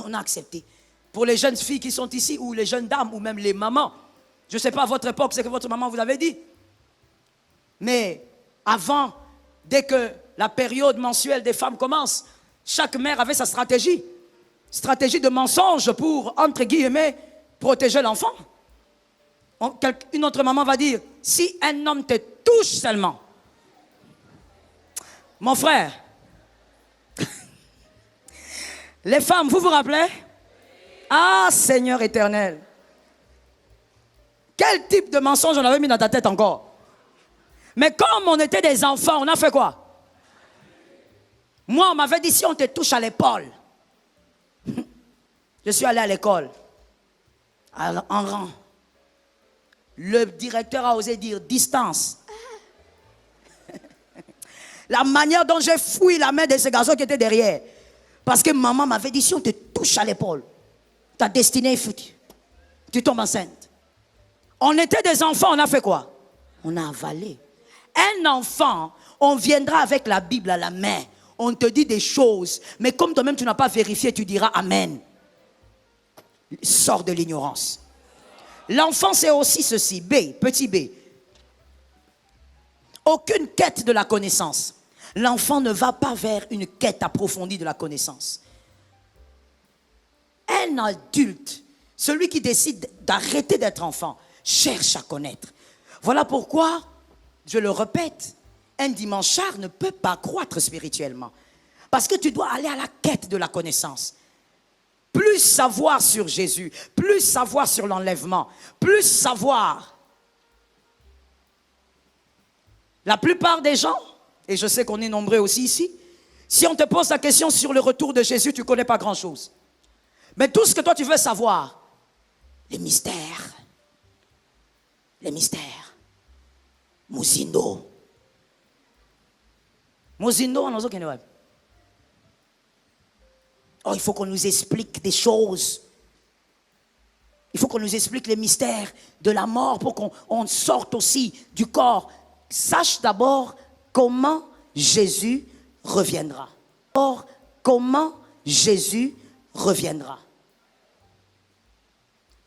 On a accepté. Pour les jeunes filles qui sont ici, ou les jeunes dames, ou même les mamans, je ne sais pas à votre époque ce que votre maman vous avait dit. Mais avant, dès que la période mensuelle des femmes commence, chaque mère avait sa stratégie. Stratégie de mensonge pour, entre guillemets, protéger l'enfant. Une autre maman va dire, si un homme te touche seulement, mon frère, les femmes, vous vous rappelez? Ah, Seigneur éternel. Quel type de mensonge on avait mis dans ta tête encore? Mais comme on était des enfants, on a fait quoi? Moi, on m'avait dit, si on te touche à l'épaule. Je suis allé à l'école, en rang. Le directeur a osé dire distance. La manière dont j'ai fouillé la main de ce garçon qui était derrière. Parce que maman m'avait dit, si on te touche à l'épaule, ta destinée est foutue. Tu tombes enceinte. On était des enfants, on a fait quoi? On a avalé. Un enfant, on viendra avec la Bible à la main. On te dit des choses, mais comme toi-même tu n'as pas vérifié, tu diras Amen. Sors de l'ignorance. L'enfant, c'est aussi ceci. B, petit b. Aucune quête de la connaissance. L'enfant ne va pas vers une quête approfondie de la connaissance. Un adulte, celui qui décide d'arrêter d'être enfant, cherche à connaître. Voilà pourquoi, je le répète, un dimanchard ne peut pas croître spirituellement. Parce que tu dois aller à la quête de la connaissance. Plus savoir sur Jésus, plus savoir sur l'enlèvement, plus savoir. La plupart des gens, et je sais qu'on est nombreux aussi ici, si on te pose la question sur le retour de Jésus, tu ne connais pas grand-chose. Mais tout ce que toi tu veux savoir, les mystères, Muzindo, on a aucun. Oh, il faut qu'on nous explique des choses. Il faut qu'on nous explique les mystères de la mort pour qu'on sorte aussi du corps. Sache d'abord comment Jésus reviendra. Or, comment Jésus reviendra.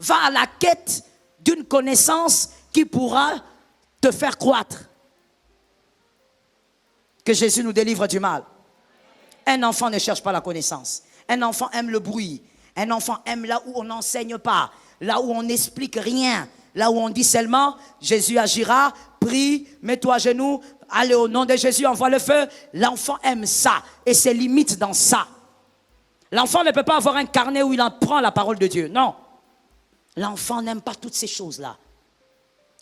Va à la quête d'une connaissance qui pourra te faire croître. Que Jésus nous délivre du mal. Un enfant ne cherche pas la connaissance. Un enfant aime le bruit. Un enfant aime là où on n'enseigne pas, là où on n'explique rien, là où on dit seulement Jésus agira, prie, mets-toi à genoux, allez au nom de Jésus, envoie le feu. L'enfant aime ça et se limite dans ça. L'enfant ne peut pas avoir un carnet où il apprend la parole de Dieu. Non. L'enfant n'aime pas toutes ces choses-là.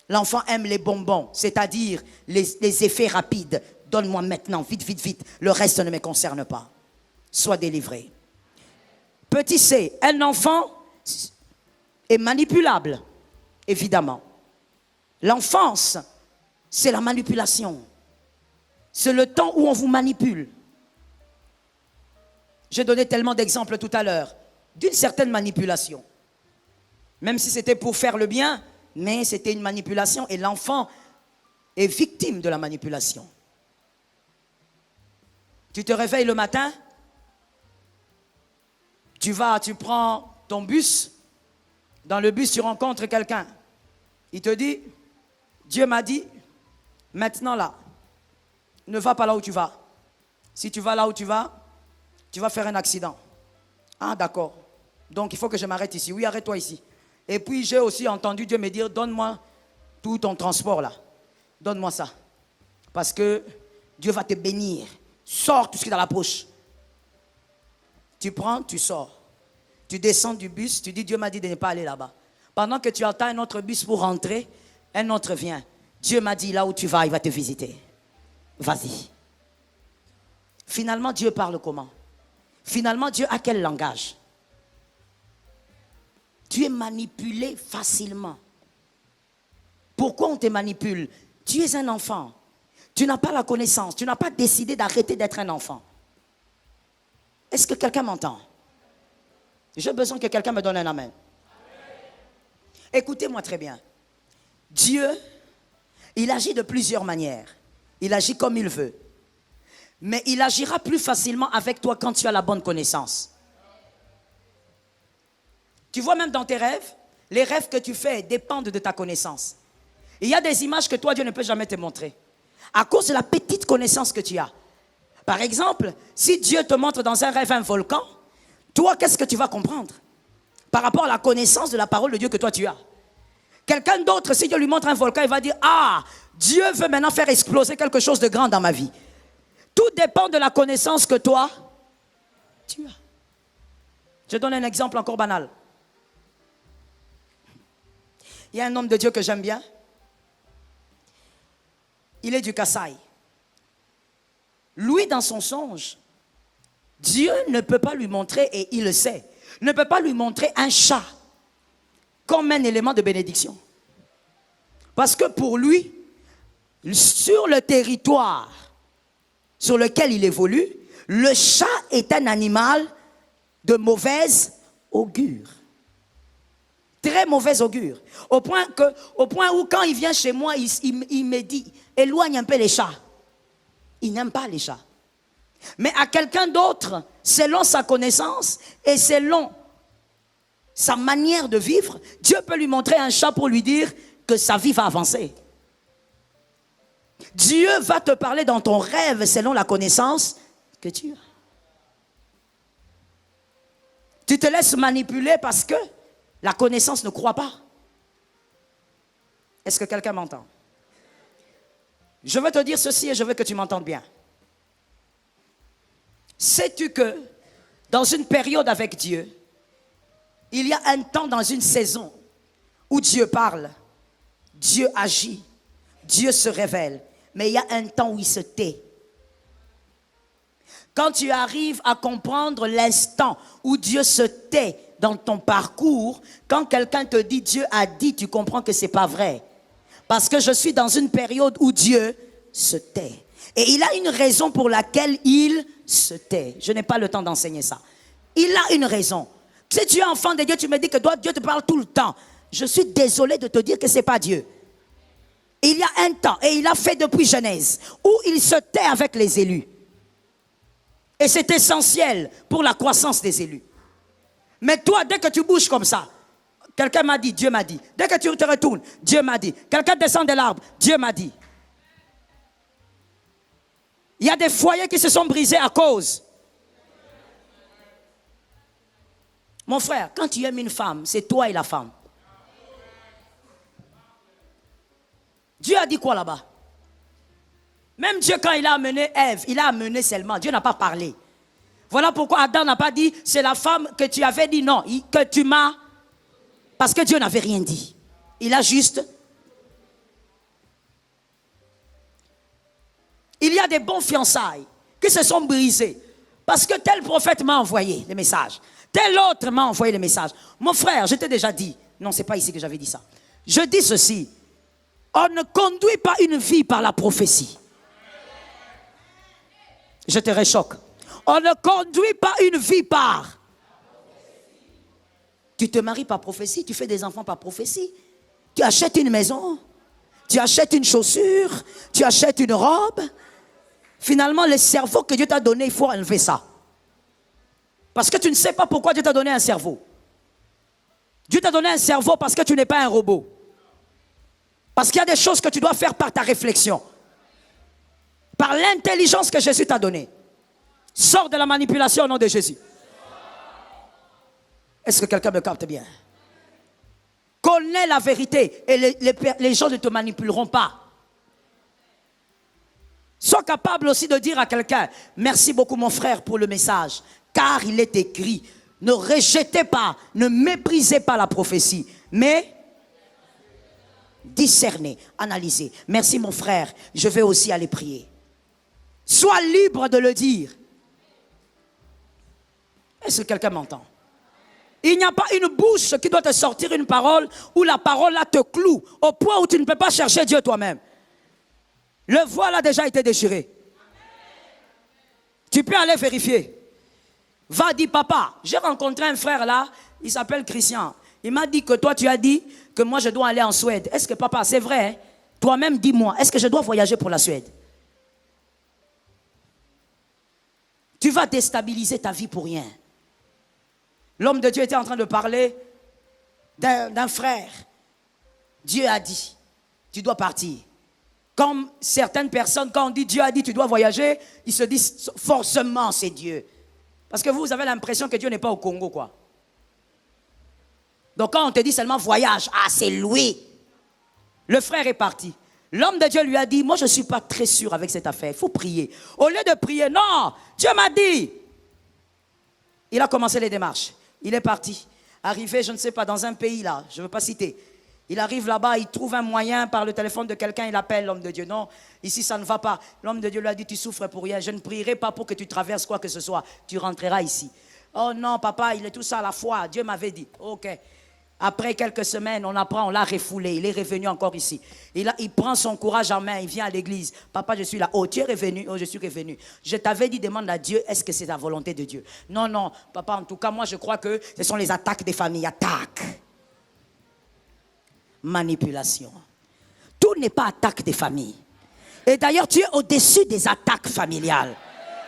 L'enfant aime les bonbons, c'est-à-dire les effets rapides. Donne-moi maintenant, vite, vite, vite. Le reste ne me concerne pas. Sois délivré. Petit C, un enfant est manipulable, évidemment. L'enfance, c'est la manipulation. C'est le temps où on vous manipule. J'ai donné tellement d'exemples tout à l'heure d'une certaine manipulation. Même si c'était pour faire le bien, mais c'était une manipulation et l'enfant est victime de la manipulation. Tu te réveilles le matin, tu prends ton bus, dans le bus tu rencontres quelqu'un. Il te dit, Dieu m'a dit, maintenant là, ne va pas là où tu vas. Si tu vas là où tu vas faire un accident. Ah d'accord, donc il faut que je m'arrête ici. Oui, arrête-toi ici. Et puis j'ai aussi entendu Dieu me dire, donne-moi tout ton transport là. Donne-moi ça. Parce que Dieu va te bénir. Sors tout ce qui est dans la poche. Tu prends, tu sors. Tu descends du bus, tu dis Dieu m'a dit de ne pas aller là-bas. Pendant que tu attends un autre bus pour rentrer, un autre vient. Dieu m'a dit là où tu vas, il va te visiter. Vas-y. Finalement, Dieu parle comment? Finalement, Dieu a quel langage? Tu es manipulé facilement. Pourquoi on te manipule? Tu es un enfant. Tu n'as pas la connaissance. Tu n'as pas décidé d'arrêter d'être un enfant. Est-ce que quelqu'un m'entend? J'ai besoin que quelqu'un me donne un amen. Écoutez-moi très bien. Dieu, il agit de plusieurs manières. Il agit comme il veut. Mais il agira plus facilement avec toi quand tu as la bonne connaissance. Tu vois même dans tes rêves, les rêves que tu fais dépendent de ta connaissance. Il y a des images que toi, Dieu ne peut jamais te montrer. À cause de la petite connaissance que tu as. Par exemple, si Dieu te montre dans un rêve un volcan, toi, qu'est-ce que tu vas comprendre? Par rapport à la connaissance de la parole de Dieu que toi tu as. Quelqu'un d'autre, si Dieu lui montre un volcan, il va dire, ah, Dieu veut maintenant faire exploser quelque chose de grand dans ma vie. Tout dépend de la connaissance que toi, tu as. Je donne un exemple encore banal. Il y a un homme de Dieu que j'aime bien. Il est du Kasaï. Lui, dans son songe, Dieu ne peut pas lui montrer, et il le sait, ne peut pas lui montrer un chat comme un élément de bénédiction. Parce que pour lui, sur le territoire sur lequel il évolue, le chat est un animal de mauvaise augure. Très mauvaise augure. Au point où quand il vient chez moi, il me dit, éloigne un peu les chats. Il n'aime pas les chats. Mais à quelqu'un d'autre, selon sa connaissance et selon sa manière de vivre, Dieu peut lui montrer un chat pour lui dire que sa vie va avancer. Dieu va te parler dans ton rêve selon la connaissance que tu as. Tu te laisses manipuler parce que la connaissance ne croit pas. Est-ce que quelqu'un m'entend? Je veux te dire ceci et je veux que tu m'entendes bien. Sais-tu que dans une période avec Dieu, il y a un temps dans une saison où Dieu parle, Dieu agit, Dieu se révèle, mais il y a un temps où il se tait. Quand tu arrives à comprendre l'instant où Dieu se tait dans ton parcours, quand quelqu'un te dit Dieu a dit, tu comprends que ce n'est pas vrai. Parce que je suis dans une période où Dieu se tait. Et il a une raison pour laquelle il se tait. Je n'ai pas le temps d'enseigner ça. Il a une raison. Si tu es enfant de Dieu, tu me dis que Dieu te parle tout le temps. Je suis désolé de te dire que ce n'est pas Dieu. Il y a un temps, et il a fait depuis Genèse, où il se tait avec les élus. Et c'est essentiel pour la croissance des élus. Mais toi, dès que tu bouges comme ça, quelqu'un m'a dit, Dieu m'a dit. Dès que tu te retournes, Dieu m'a dit. Quelqu'un descend de l'arbre, Dieu m'a dit. Il y a des foyers qui se sont brisés à cause. Mon frère, quand tu aimes une femme, c'est toi et la femme. Dieu a dit quoi là-bas? Même Dieu, quand il a amené Ève, il a amené seulement. Dieu n'a pas parlé. Voilà pourquoi Adam n'a pas dit, c'est la femme que tu avais dit non, que tu m'as. Parce que Dieu n'avait rien dit. Il a juste. Il y a des bons fiançailles qui se sont brisés. Parce que tel prophète m'a envoyé les messages. Tel autre m'a envoyé les messages. Mon frère, je t'ai déjà dit. Non, c'est pas ici que j'avais dit ça. Je dis ceci. On ne conduit pas une vie par la prophétie. Je te réchoque. On ne conduit pas une vie par. Tu te maries par prophétie, tu fais des enfants par prophétie. Tu achètes une maison, tu achètes une chaussure, tu achètes une robe. Finalement, le cerveau que Dieu t'a donné, il faut enlever ça. Parce que tu ne sais pas pourquoi Dieu t'a donné un cerveau. Dieu t'a donné un cerveau parce que tu n'es pas un robot. Parce qu'il y a des choses que tu dois faire par ta réflexion. Par l'intelligence que Jésus t'a donnée. Sors de la manipulation au nom de Jésus. Est-ce que quelqu'un me capte bien? Connais la vérité et les gens ne te manipuleront pas. Sois capable aussi de dire à quelqu'un, merci beaucoup mon frère pour le message, car il est écrit, ne rejetez pas, ne méprisez pas la prophétie, mais discernez, analysez. Merci mon frère, je vais aussi aller prier. Sois libre de le dire. Est-ce que quelqu'un m'entend? Il n'y a pas une bouche qui doit te sortir une parole où la parole là te cloue au point où tu ne peux pas chercher Dieu toi-même. Le voile a déjà été déchiré. Tu peux aller vérifier. Va dire, papa, j'ai rencontré un frère là, il s'appelle Christian. Il m'a dit que toi tu as dit que moi je dois aller en Suède. Est-ce que papa, c'est vrai hein? Toi-même dis-moi, est-ce que je dois voyager pour la Suède? Tu vas déstabiliser ta vie pour rien. L'homme de Dieu était en train de parler d'un frère. Dieu a dit, tu dois partir. Comme certaines personnes, quand on dit Dieu a dit, tu dois voyager, ils se disent forcément c'est Dieu. Parce que vous avez l'impression que Dieu n'est pas au Congo, quoi. Donc quand on te dit seulement voyage, ah c'est lui. Le frère est parti. L'homme de Dieu lui a dit, moi je ne suis pas très sûr avec cette affaire, il faut prier. Au lieu de prier, non, Dieu m'a dit. Il a commencé les démarches. Il est parti. Arrivé, je ne sais pas, dans un pays là, je ne veux pas citer. Il arrive là-bas, il trouve un moyen par le téléphone de quelqu'un, il appelle l'homme de Dieu. Non, ici ça ne va pas. L'homme de Dieu lui a dit, tu souffres pour rien, je ne prierai pas pour que tu traverses quoi que ce soit. Tu rentreras ici. Oh non, papa, il est tout ça à la fois. Dieu m'avait dit. Ok. Après quelques semaines, on apprend, on l'a refoulé. Il est revenu encore ici. Il prend son courage en main, il vient à l'église. Papa, je suis là. Oh, tu es revenu. Oh, je suis revenu. Je t'avais dit, demande à Dieu, est-ce que c'est la volonté de Dieu? Non, non, papa, en tout cas, moi, je crois que ce sont les attaques des familles. Attaques. Manipulation. Tout n'est pas attaque des familles. Et d'ailleurs, tu es au-dessus des attaques familiales.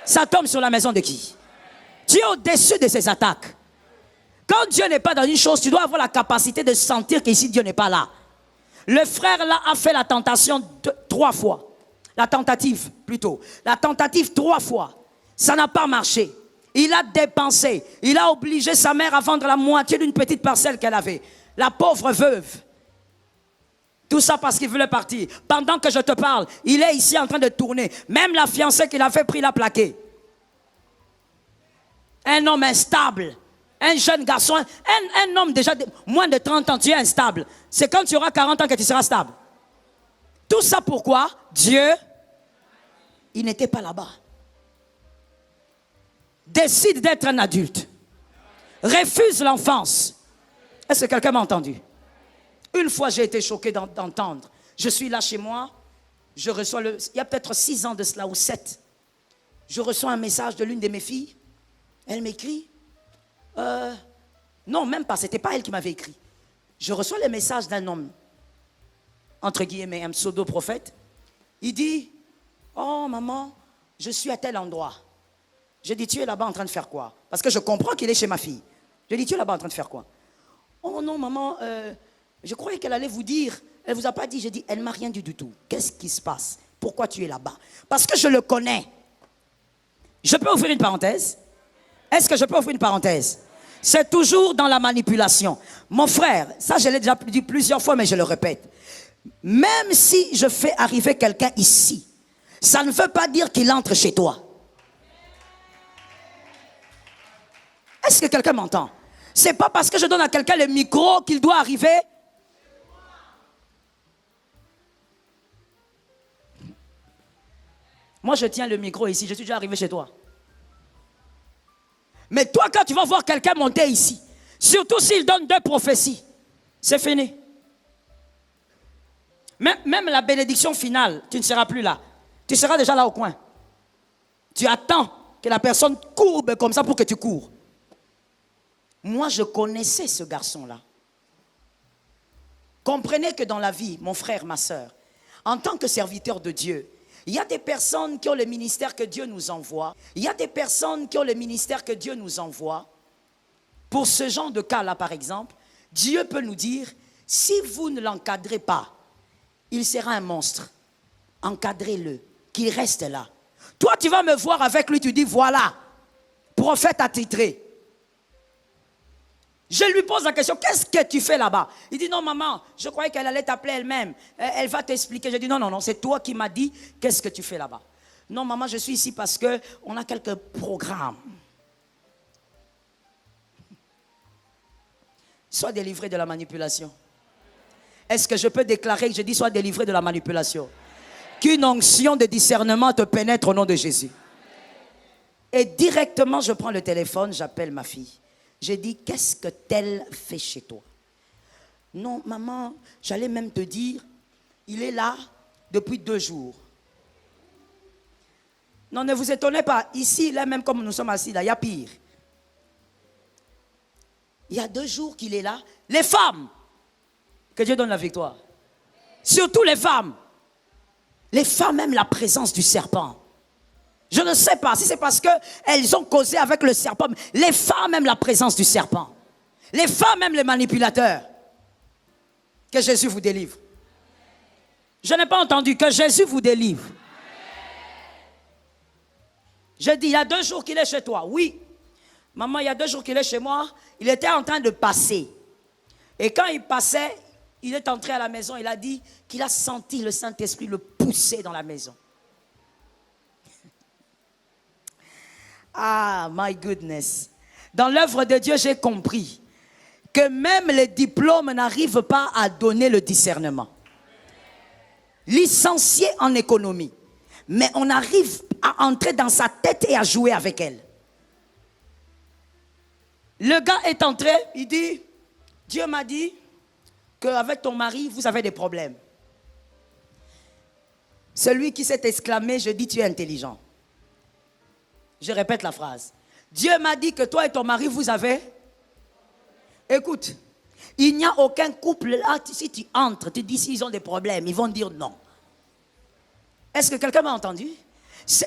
Ça tombe sur la maison de qui? Tu es au-dessus de ces attaques. Quand Dieu n'est pas dans une chose, tu dois avoir la capacité de sentir qu'ici Dieu n'est pas là. Le frère là a fait la tentation 3 fois. La tentative plutôt. La tentative 3 fois. Ça n'a pas marché. Il a dépensé. Il a obligé sa mère à vendre la moitié d'une petite parcelle qu'elle avait. La pauvre veuve. Tout ça parce qu'il voulait partir. Pendant que je te parle, il est ici en train de tourner. Même la fiancée qu'il avait pris l'a plaqué. Un homme instable. Un jeune garçon, un homme déjà de moins de 30 ans, tu es instable. C'est quand tu auras 40 ans que tu seras stable. Tout ça pourquoi? Dieu, il n'était pas là-bas. Décide d'être un adulte. Refuse l'enfance. Est-ce que quelqu'un m'a entendu? Une fois, j'ai été choqué d'entendre. Je suis là chez moi. Je reçois il y a peut-être 6 ans de cela ou 7. Je reçois un message de l'une de mes filles. Elle m'écrit. Non, même pas, c'était pas elle qui m'avait écrit. Je reçois le message d'un homme, entre guillemets, un pseudo-prophète. Il dit, oh maman, je suis à tel endroit. Je dis, tu es là-bas en train de faire quoi? Parce que je comprends qu'il est chez ma fille. Je dis, tu es là-bas en train de faire quoi? Oh non, maman, je croyais qu'elle allait vous dire. Elle ne vous a pas dit. Je dis, elle ne m'a rien dit du tout. Qu'est-ce qui se passe? Pourquoi tu es là-bas? Parce que je le connais. Je peux ouvrir une parenthèse? Est-ce que je peux ouvrir une parenthèse? C'est toujours dans la manipulation. Mon frère, ça je l'ai déjà dit plusieurs fois, mais je le répète. Même si je fais arriver quelqu'un ici, ça ne veut pas dire qu'il entre chez toi. Est-ce que quelqu'un m'entend? C'est pas parce que je donne à quelqu'un le micro qu'il doit arriver. Moi, je tiens le micro ici, je suis déjà arrivé chez toi. Mais toi, quand tu vas voir quelqu'un monter ici, surtout s'il donne 2 prophéties, c'est fini. Même la bénédiction finale, tu ne seras plus là. Tu seras déjà là au coin. Tu attends que la personne courbe comme ça pour que tu cours. Moi, je connaissais ce garçon-là. Comprenez que dans la vie, mon frère, ma soeur, en tant que serviteur de Dieu, il y a des personnes qui ont le ministère que Dieu nous envoie. Il y a des personnes qui ont le ministère que Dieu nous envoie. Pour ce genre de cas-là, par exemple, Dieu peut nous dire, si vous ne l'encadrez pas, il sera un monstre. Encadrez-le, qu'il reste là. Toi, tu vas me voir avec lui, tu dis, voilà, prophète attitré. Je lui pose la question, qu'est-ce que tu fais là-bas? Il dit, non maman, je croyais qu'elle allait t'appeler elle-même. Elle va t'expliquer. Je dis, non, c'est toi qui m'as dit, qu'est-ce que tu fais là-bas? Non maman, je suis ici parce qu'on a quelques programmes. Sois délivré de la manipulation. Est-ce que je peux déclarer que je dis, sois délivré de la manipulation? Qu'une onction de discernement te pénètre au nom de Jésus. Et directement, je prends le téléphone, j'appelle ma fille. J'ai dit, qu'est-ce que tel fait chez toi? Non, maman, j'allais même te dire, il est là depuis 2 jours. Non, ne vous étonnez pas, ici, là même comme nous sommes assis, là, il y a pire. Il y a 2 jours qu'il est là. Les femmes, que Dieu donne la victoire. Surtout les femmes. Les femmes aiment la présence du serpent. Je ne sais pas si c'est parce qu'elles ont causé avec le serpent. Les femmes aiment la présence du serpent. Les femmes aiment les manipulateurs. Que Jésus vous délivre. Je n'ai pas entendu que Jésus vous délivre. Je dis, il y a 2 jours qu'il est chez toi. Oui. Maman, il y a 2 jours qu'il est chez moi. Il était en train de passer. Et quand il passait, il est entré à la maison. Il a dit qu'il a senti le Saint-Esprit le pousser dans la maison. Ah, my goodness. Dans l'œuvre de Dieu, j'ai compris que même les diplômes n'arrivent pas à donner le discernement. Licencié en économie. Mais on arrive à entrer dans sa tête et à jouer avec elle. Le gars est entré, il dit, Dieu m'a dit qu'avec ton mari, vous avez des problèmes. Celui qui s'est exclamé, je dis, tu es intelligent. Je répète la phrase. Dieu m'a dit que toi et ton mari, vous avez... Écoute, il n'y a aucun couple là, si tu entres, tu dis s'ils ont des problèmes, ils vont dire non. Est-ce que quelqu'un m'a entendu?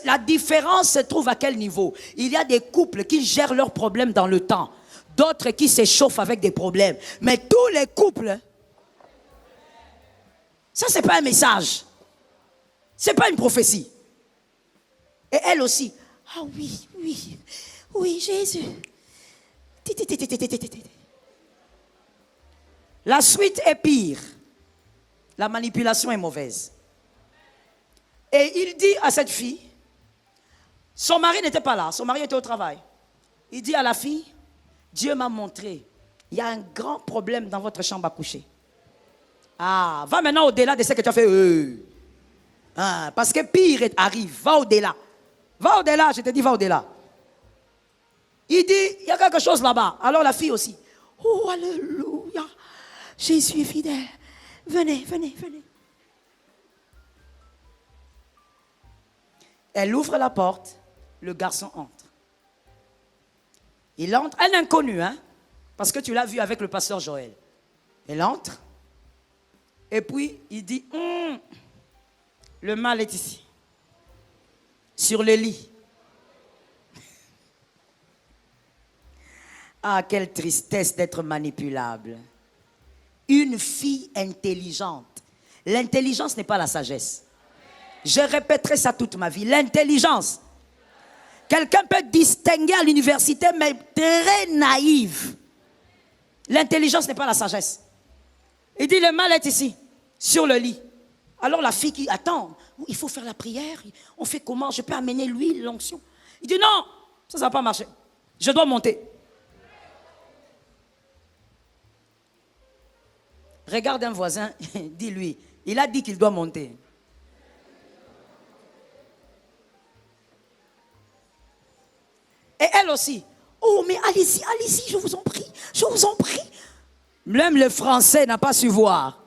La différence se trouve à quel niveau? Il y a des couples qui gèrent leurs problèmes dans le temps, d'autres qui s'échauffent avec des problèmes. Mais tous les couples, ça c'est pas un message, c'est pas une prophétie. Et elle aussi, ah oui, Jésus. La suite est pire. La manipulation est mauvaise. Et il dit à cette fille, son mari n'était pas là, son mari était au travail. Il dit à la fille, Dieu m'a montré, il y a un grand problème dans votre chambre à coucher. Ah, va maintenant au-delà de ce que tu as fait. Ah, parce que pire arrive, va au-delà. Va au-delà, je te dis, va au-delà. Il dit, il y a quelque chose là-bas. Alors la fille aussi. Oh, alléluia. Jésus est fidèle. Venez. Elle ouvre la porte, le garçon entre. Il entre, un inconnu, hein, parce que tu l'as vu avec le pasteur Joël. Elle entre, et puis il dit, le mal est ici. Sur le lit. Ah, quelle tristesse d'être manipulable. Une fille intelligente. L'intelligence n'est pas la sagesse. Je répéterai ça toute ma vie. L'intelligence. Quelqu'un peut distinguer à l'université, mais très naïve. L'intelligence n'est pas la sagesse. Il dit, le mal est ici, sur le lit. Alors la fille qui attend, il faut faire la prière. On fait comment? Je peux amener l'huile, l'onction. Il dit, non, ça ne va pas marcher. Je dois monter. Regarde un voisin, dis-lui, il a dit qu'il doit monter. Et elle aussi. Oh, mais allez-y, allez-y, je vous en prie, je vous en prie. Même le français n'a pas su voir.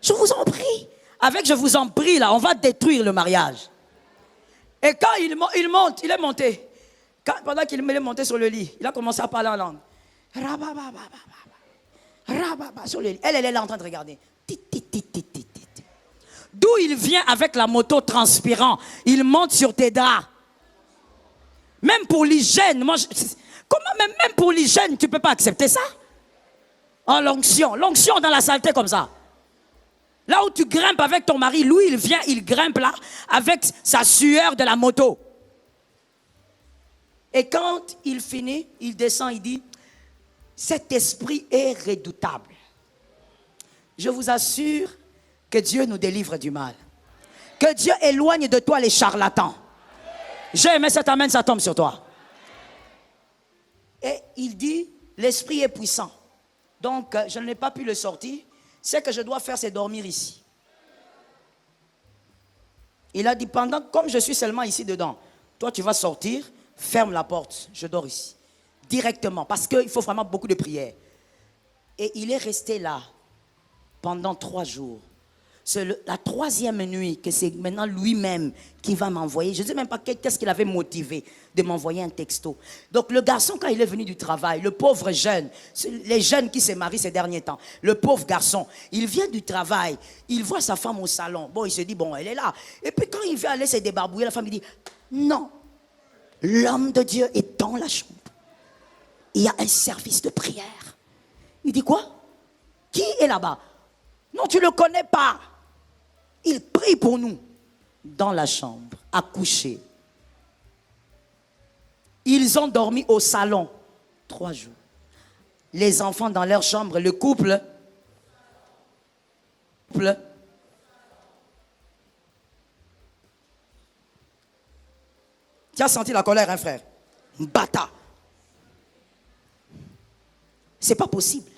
Je vous en prie. Avec je vous en prie, là, on va détruire le mariage. Et quand il monte, il est monté. Pendant qu'il est monté sur le lit, il a commencé à parler en langue. Sur le lit. Elle est là en train de regarder. D'où il vient avec la moto transpirant. Il monte sur tes draps. Même pour l'hygiène, même pour l'hygiène, tu ne peux pas accepter ça? Oh, l'onction dans la saleté comme ça. Là où tu grimpes avec ton mari, lui, il vient, il grimpe là, avec sa sueur de la moto. Et quand il finit, il descend, il dit, cet esprit est redoutable. Je vous assure que Dieu nous délivre du mal. Que Dieu éloigne de toi les charlatans. J'ai aimé cet amen, ça tombe sur toi. Et il dit, l'esprit est puissant. Donc, je n'ai pas pu le sortir. Ce que je dois faire, c'est dormir ici. Il a dit, comme je suis seulement ici dedans, toi tu vas sortir, ferme la porte, je dors ici. Directement, parce qu'il faut vraiment beaucoup de prières. Et il est resté là pendant 3 jours. C'est la 3e nuit que c'est maintenant lui-même qui va m'envoyer. Je ne sais même pas qu'est-ce qu'il avait motivé de m'envoyer un texto. Donc le garçon, quand il est venu du travail, le pauvre jeune, les jeunes qui se marient ces derniers temps, le pauvre garçon, il vient du travail, il voit sa femme au salon. Bon, il se dit, bon, elle est là. Et puis quand il veut aller se débarbouiller, la femme il dit, non, l'homme de Dieu est dans la chambre. Il y a un service de prière. Il dit quoi? Qui est là-bas? Non, tu ne le connais pas. Il prie pour nous dans la chambre, à coucher. Ils ont dormi au salon 3 jours. Les enfants dans leur chambre, le couple. Tu as senti la colère, hein, frère? Bata. C'est pas possible.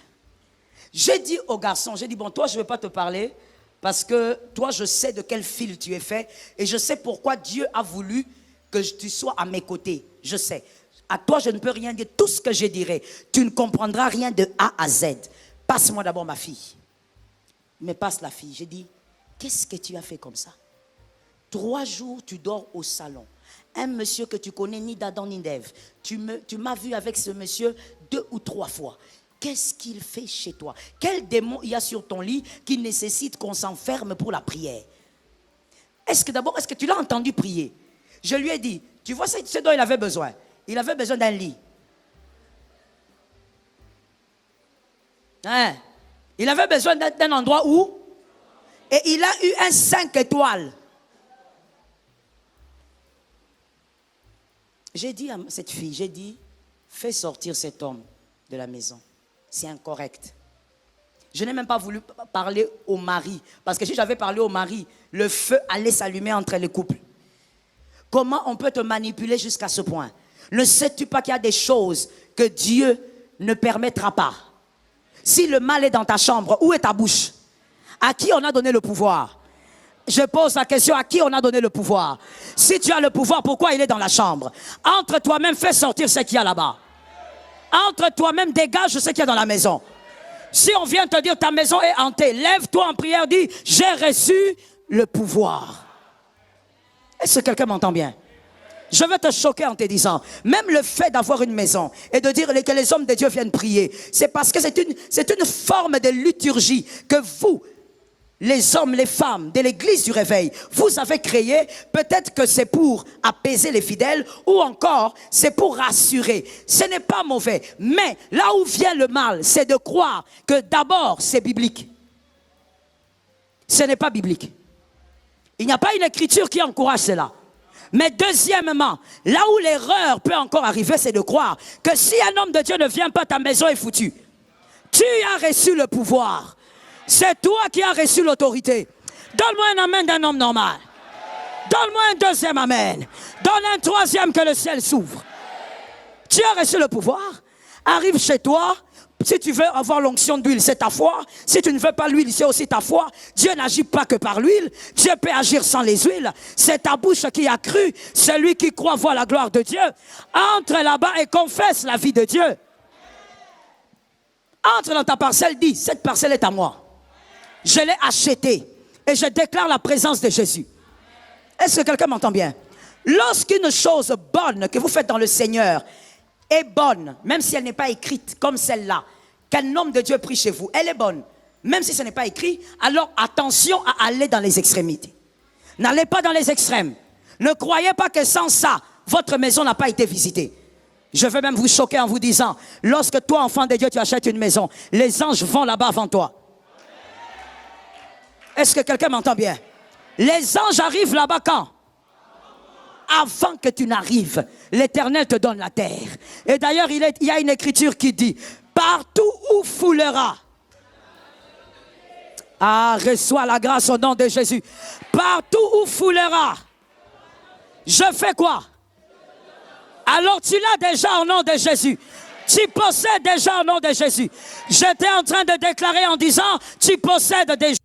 J'ai dit au garçon, j'ai dit, bon, toi, je ne vais pas te parler parce que toi, je sais de quel fil tu es fait et je sais pourquoi Dieu a voulu que tu sois à mes côtés. Je sais. À toi, je ne peux rien dire. Tout ce que je dirai, tu ne comprendras rien de A à Z. Passe-moi d'abord ma fille. Il me passe la fille. J'ai dit, qu'est-ce que tu as fait comme ça? 3 jours, tu dors au salon. Un monsieur que tu connais ni d'Adam ni d'Ève. Tu m'as vu avec ce monsieur 2 ou 3 fois. Qu'est-ce qu'il fait chez toi? Quel démon il y a sur ton lit qui nécessite qu'on s'enferme pour la prière? Est-ce que tu l'as entendu prier? Je lui ai dit, tu vois ce dont il avait besoin. Il avait besoin d'un lit. Hein? Il avait besoin d'un endroit où? Et il a eu un 5 étoiles. J'ai dit à cette fille, fais sortir cet homme de la maison. C'est incorrect. Je n'ai même pas voulu parler au mari. Parce que si j'avais parlé au mari, le feu allait s'allumer entre les couples. Comment on peut te manipuler jusqu'à ce point? Ne sais-tu pas qu'il y a des choses que Dieu ne permettra pas? Si le mal est dans ta chambre, où est ta bouche? À qui on a donné le pouvoir? Je pose la question, à qui on a donné le pouvoir? Si tu as le pouvoir, pourquoi il est dans la chambre? Entre toi-même, fais sortir ce qu'il y a là-bas. Entre toi-même, dégage ce qu'il y a dans la maison. Si on vient te dire ta maison est hantée, lève-toi en prière, dis j'ai reçu le pouvoir. Est-ce que quelqu'un m'entend bien? Je vais te choquer en te disant, même le fait d'avoir une maison et de dire que les hommes de Dieu viennent prier, c'est parce que c'est une forme de liturgie que vous, les hommes, les femmes de l'église du réveil, vous avez créé, peut-être que c'est pour apaiser les fidèles ou encore c'est pour rassurer. Ce n'est pas mauvais. Mais là où vient le mal, c'est de croire que d'abord c'est biblique. Ce n'est pas biblique. Il n'y a pas une écriture qui encourage cela. Mais deuxièmement, là où l'erreur peut encore arriver, c'est de croire que si un homme de Dieu ne vient pas, ta maison est foutue. Tu as reçu le pouvoir. C'est toi qui as reçu l'autorité. Donne-moi un amen d'un homme normal. Donne-moi un deuxième amen. Donne un troisième, que le ciel s'ouvre. Tu as reçu le pouvoir. Arrive chez toi. Si tu veux avoir l'onction d'huile, c'est ta foi. Si tu ne veux pas l'huile, c'est aussi ta foi. Dieu n'agit pas que par l'huile. Dieu peut agir sans les huiles. C'est ta bouche qui a cru. Celui qui croit voit la gloire de Dieu. Entre là-bas et confesse la vie de Dieu. Entre dans ta parcelle, dis, cette parcelle est à moi. Je l'ai achetée et je déclare la présence de Jésus. Est-ce que quelqu'un m'entend bien? Lorsqu'une chose bonne que vous faites dans le Seigneur est bonne, même si elle n'est pas écrite comme celle-là, qu'un homme de Dieu prie chez vous, elle est bonne, même si ce n'est pas écrit, alors attention à aller dans les extrémités. N'allez pas dans les extrêmes. Ne croyez pas que sans ça, votre maison n'a pas été visitée. Je veux même vous choquer en vous disant, lorsque toi, enfant de Dieu, tu achètes une maison, les anges vont là-bas avant toi. Est-ce que quelqu'un m'entend bien? Les anges arrivent là-bas quand? Avant que tu n'arrives, l'Éternel te donne la terre. Et d'ailleurs, il y a une écriture qui dit, partout où foulera. Ah, reçois la grâce au nom de Jésus. Partout où foulera. Je fais quoi? Alors tu l'as déjà au nom de Jésus. Tu possèdes déjà au nom de Jésus. J'étais en train de déclarer en disant, tu possèdes déjà.